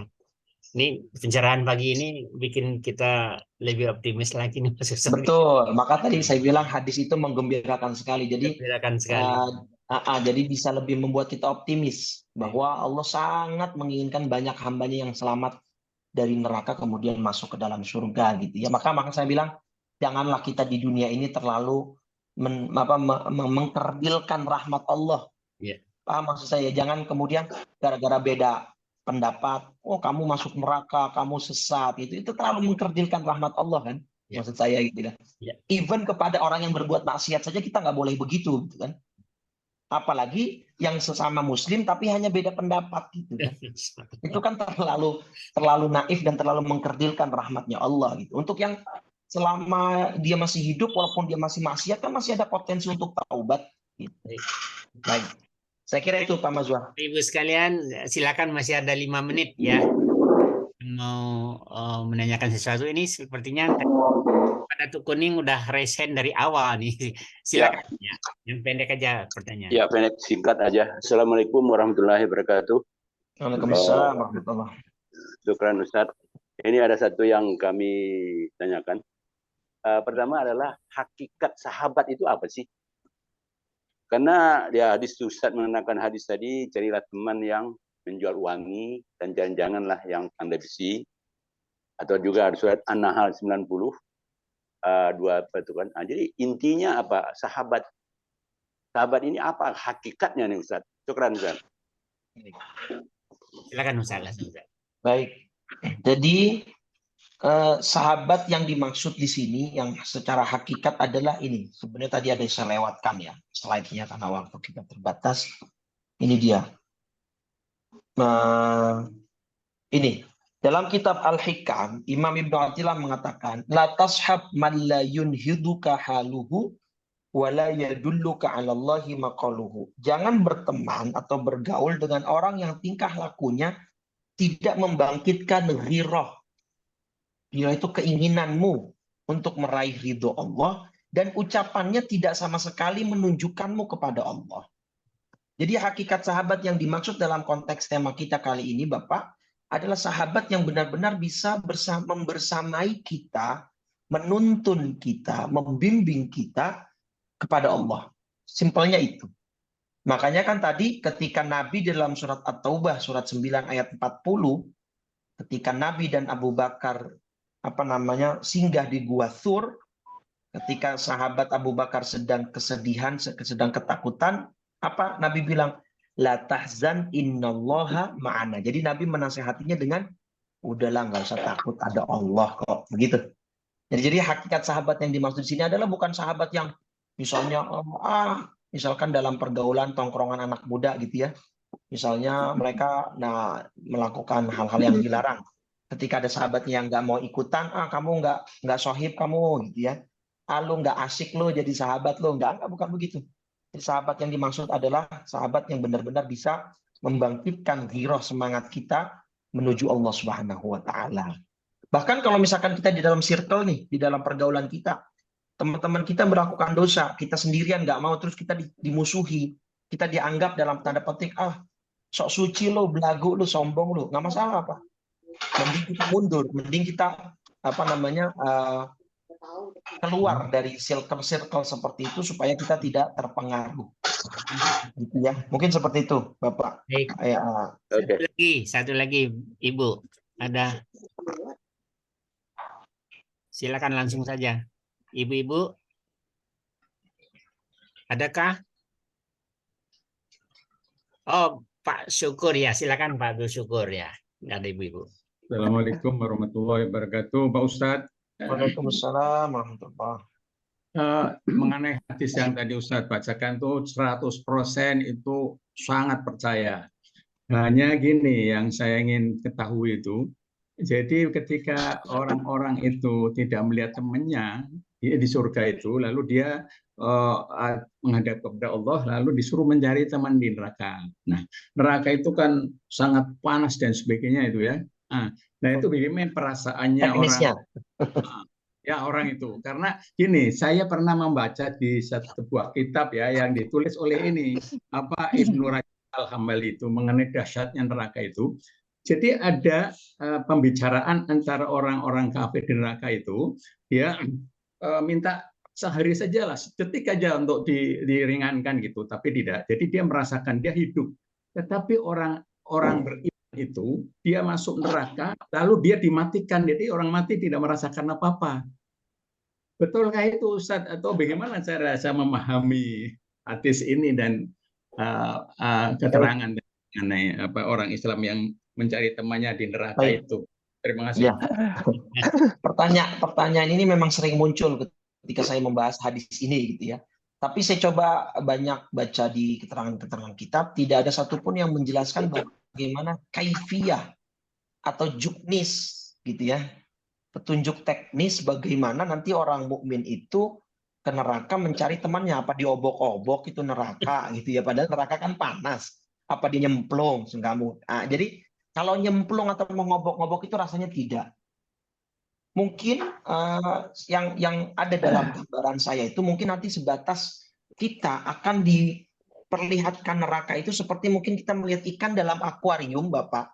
Ini pencerahan pagi ini bikin kita lebih optimis lagi nih, Mas Ustaz. Betul, maka tadi saya bilang hadis itu menggembirakan sekali. Jadi Gembirakan sekali. uh, jadi bisa lebih membuat kita optimis Baik. bahwa Allah sangat menginginkan banyak hambanya yang selamat dari neraka kemudian masuk ke dalam surga gitu ya. Maka saya bilang janganlah kita di dunia ini terlalu mengkerdilkan rahmat Allah. Ya. Paham maksud saya? Jangan kemudian gara-gara beda pendapat, oh kamu masuk neraka, kamu sesat, itu terlalu mengkerdilkan rahmat Allah kan? Ya. Maksud saya gitu kan. Ya. Even kepada orang yang berbuat maksiat saja kita nggak boleh begitu gitu kan. Apalagi yang sesama muslim tapi hanya beda pendapat gitu kan. Itu kan terlalu naif dan terlalu mengkerdilkan rahmatnya Allah gitu. Untuk yang selama dia masih hidup walaupun dia masih maksiat kan masih ada potensi untuk taubat gitu. Baik. Saya kira itu Pak Mazwar. Ibu sekalian, silakan masih ada 5 menit ya. Mau menanyakan sesuatu ini sepertinya pada tuh kuning udah resen dari awal nih. Ya, Silakan ya. Yang pendek aja pertanyaan. ya pendek singkat aja. Assalamualaikum warahmatullahi wabarakatuh. Waalaikumsalam warahmatullahi. Syukran Ustaz. Ini ada satu yang kami tanyakan. Pertama adalah hakikat sahabat itu apa sih? Karena dia hadis Ustaz mengenakan hadis tadi, carilah teman yang menjual wangi dan jangan-janganlah yang pandai besi. Atau juga ada surat An-Nahl 90 dua apa itu kan. Jadi intinya apa? Sahabat ini apa hakikatnya nih Ustaz? Syukran Ustaz. Silakan Ustaz. Baik. Jadi sahabat yang dimaksud di sini yang secara hakikat adalah ini. Sebenarnya tadi ada yang saya lewatkan ya slide-nya karena waktu kita terbatas. Ini dia. Ini dalam kitab Al-Hikam, Imam Ibnu Athilah mengatakan, la tashab man la yunhiduka haluhu wa la yadulluka 'ala Allahi maqaluhu. Jangan berteman atau bergaul dengan orang yang tingkah lakunya tidak membangkitkan ghirah. Yaitu keinginanmu untuk meraih ridho Allah dan ucapannya tidak sama sekali menunjukkanmu kepada Allah. Jadi hakikat sahabat yang dimaksud dalam konteks tema kita kali ini Bapak adalah sahabat yang benar-benar bisa membersamai kita, menuntun kita, membimbing kita kepada Allah. Simpelnya itu. Makanya kan tadi ketika Nabi dalam surat At-Taubah surat 9 ayat 40 ketika Nabi dan Abu Bakar singgah di Gua Thur, ketika sahabat Abu Bakar sedang kesedihan, sedang ketakutan, apa Nabi bilang? La tahzan innallaha ma'ana. Jadi Nabi menasehatinya dengan udahlah nggak usah takut ada Allah kok begitu. Jadi hakikat sahabat yang dimaksud di sini adalah bukan sahabat yang misalnya misalkan dalam pergaulan tongkrongan anak muda gitu ya. Misalnya mereka melakukan hal-hal yang dilarang. Ketika ada sahabatnya yang nggak mau ikutan, kamu nggak sohib kamu gitu ya. Lu nggak asik lo jadi sahabat lo, nggak bukan begitu. Jadi sahabat yang dimaksud adalah sahabat yang benar-benar bisa membangkitkan giroh semangat kita menuju Allah Subhanahu wa taala. Bahkan kalau misalkan kita di dalam circle nih, di dalam pergaulan kita, teman-teman kita melakukan dosa, kita sendirian nggak mau, terus kita dimusuhi, kita dianggap dalam tanda petik, sok suci lo, belagu lo, sombong lo, nggak masalah Pak. Mending kita mundur, mending kita keluar dari circle-circle seperti itu supaya kita tidak terpengaruh. Gitu ya. Mungkin seperti itu, Bapak. Baik. Satu lagi, Ibu. Ada. Silakan langsung saja. Ibu-ibu. Adakah? Oh, Pak Syukur ya. Silakan Pak Abdul Syukur ya. Nggak ada ibu-ibu. Assalamualaikum warahmatullahi wabarakatuh, Pak Ustadz. Waalaikumsalam warahmatullahi. Mengenai hadis yang tadi Ustadz bacakan tuh 100% itu sangat percaya. Hanya gini yang saya ingin ketahui itu, jadi ketika orang-orang itu tidak melihat temannya di surga itu, lalu dia menghadap kepada Allah, lalu disuruh mencari teman di neraka. Nah, neraka itu kan sangat panas dan sebagainya itu ya. Nah itu bagaimana perasaannya orang itu, karena gini, saya pernah membaca di sebuah kitab ya yang ditulis oleh Ibnu Rajab Al-Hambali itu mengenai dahsyatnya neraka itu. Jadi ada pembicaraan antara orang-orang kafir di neraka itu, dia minta sehari saja lah, sedetik aja untuk diringankan gitu, tapi tidak. Jadi dia merasakan dia hidup, tetapi orang beriman itu dia masuk neraka lalu dia dimatikan, jadi orang mati tidak merasakan apa-apa. Betulkah itu Ustadz, atau bagaimana cara saya memahami hadis ini dan keterangan mengenai orang Islam yang mencari temannya di neraka itu? Terima kasih. Ya. Pertanyaan ini memang sering muncul ketika saya membahas hadis ini gitu ya. Tapi saya coba banyak baca di keterangan-keterangan kitab, tidak ada satupun yang menjelaskan bagaimana kaifiyah atau juknis gitu ya, petunjuk teknis bagaimana nanti orang mukmin itu ke neraka mencari temannya. Apa diobok-obok itu neraka gitu ya, padahal neraka kan panas. Apa dia nyemplung senggamut. Jadi kalau nyemplung atau mengobok-ngobok itu rasanya tidak. Mungkin yang ada dalam gambaran saya itu mungkin nanti sebatas kita akan diperlihatkan neraka itu seperti mungkin kita melihat ikan dalam akuarium, Bapak.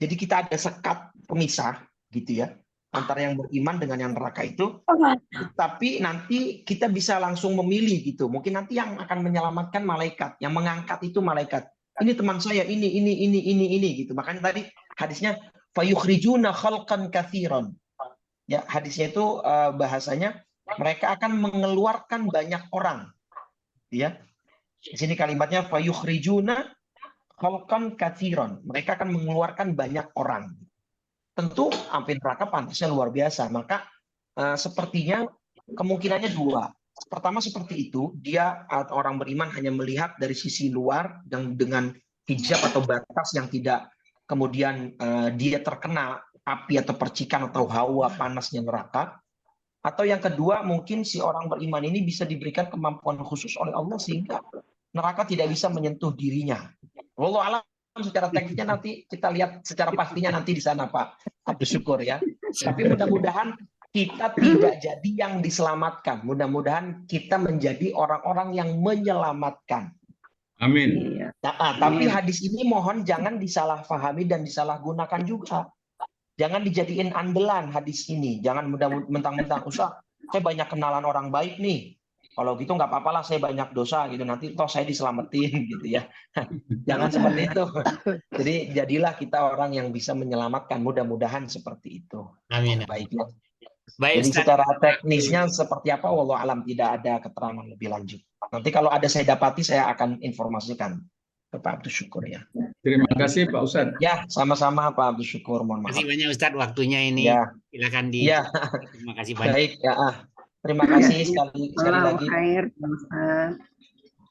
Jadi kita ada sekat pemisah gitu ya, antara yang beriman dengan yang neraka itu. Tapi nanti kita bisa langsung memilih gitu. Mungkin nanti yang akan menyelamatkan malaikat, yang mengangkat itu malaikat. Ini teman saya, ini gitu. Makanya tadi hadisnya fayukhrijuna khalqan katsiran. Ya, hadisnya itu bahasanya mereka akan mengeluarkan banyak orang. Ya. Di sini kalimatnya fayukhrijuna khalqan katsiran. Mereka akan mengeluarkan banyak orang. Tentu api neraka panasnya luar biasa. Maka sepertinya kemungkinannya dua. Pertama seperti itu, dia orang beriman hanya melihat dari sisi luar dan dengan hijab atau batas yang tidak kemudian dia terkena api atau percikan atau hawa panasnya neraka. Atau yang kedua, mungkin si orang beriman ini bisa diberikan kemampuan khusus oleh Allah sehingga neraka tidak bisa menyentuh dirinya. Wallahu a'lam, secara teknisnya nanti kita lihat secara pastinya nanti di sana Pak Abdul Syukur ya. Tapi mudah-mudahan kita tidak jadi yang diselamatkan. Mudah-mudahan kita menjadi orang-orang yang menyelamatkan. Amin. Tapi hadis ini mohon jangan disalahpahami dan disalahgunakan juga. Jangan dijadiin andalan hadis ini. Jangan mentang-mentang, Ustaz, saya banyak kenalan orang baik nih. Kalau gitu nggak apa-apa lah, saya banyak dosa gitu. Nanti toh saya diselamatin gitu ya. Jangan seperti itu. Jadi jadilah kita orang yang bisa menyelamatkan. Mudah-mudahan seperti itu. Amin. Baiklah. Baik, jadi secara teknisnya seperti apa, wallahu alam tidak ada keterangan lebih lanjut. Nanti kalau ada saya dapati saya akan informasikan ke Pak Abdul Syukur ya. Terima kasih Pak Ustadz. Ya, sama-sama Pak Abdul Syukur. Mohon maaf. Terima kasih banyak Ustadz waktunya ini. Ya. Silakan di. Ya. Terima kasih banyak. Baik ya. Terima kasih sekali lagi.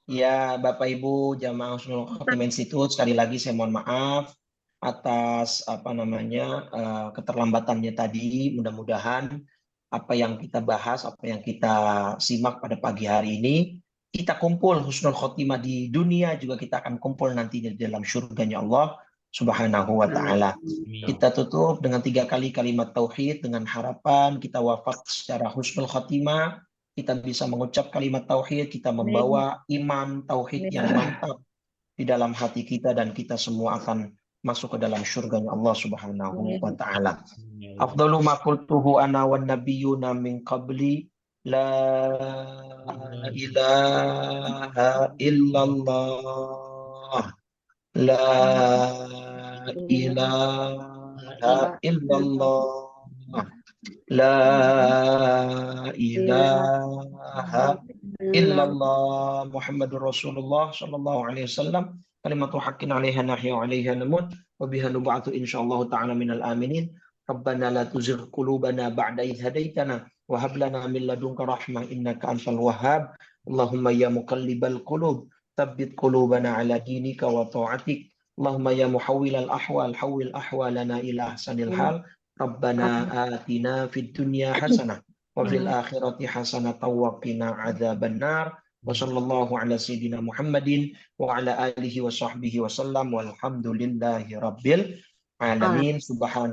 Ya, Bapak Ibu Jamaah Husnul Khotimah Institute, sekali lagi saya mohon maaf atas keterlambatannya tadi. Mudah-mudahan apa yang kita bahas, apa yang kita simak pada pagi hari ini, kita kumpul husnul khotimah di dunia, juga kita akan kumpul nantinya di dalam surganya Allah Subhanahu wa ta'ala. Kita tutup dengan 3 kali kalimat tauhid dengan harapan kita wafat secara husnul khotimah, kita bisa mengucap kalimat tauhid, kita membawa iman tauhid yang mantap di dalam hati kita, dan kita semua akan masuk ke dalam surganya Allah Subhanahu wa ta'ala. Afdalu ma qultuhu ana wan nabiyyuna min qabli la ilaha illallah la ilaha illallah la ilaha illallah Muhammadur Rasulullah sallallahu alaihi wasallam kalimatu haqqin 'alaiha nahya wa 'alaiha namut wa biha nub'atu insyaallah ta'ala minal aminin. Rabbana la tuzigh qulubana ba'da idh hadaitana wa hab lana min ladunka rahmah innaka antal wahhab. Allahumma ya muqallibal qulub tsabbit qulubana 'ala dinika wa ta'atik. Allahumma ya muhawwilal ahwal hawwil ahwalana ila ahsanil hal. Rabbana atina fid dunya hasanah wa fil akhirati hasanatan wa qina adzabannar. Wa sallallahu ala sayyidina Muhammadin wa ala alihi wa sahbihi wa sallam walhamdulillahi rabbil alamin. Subhan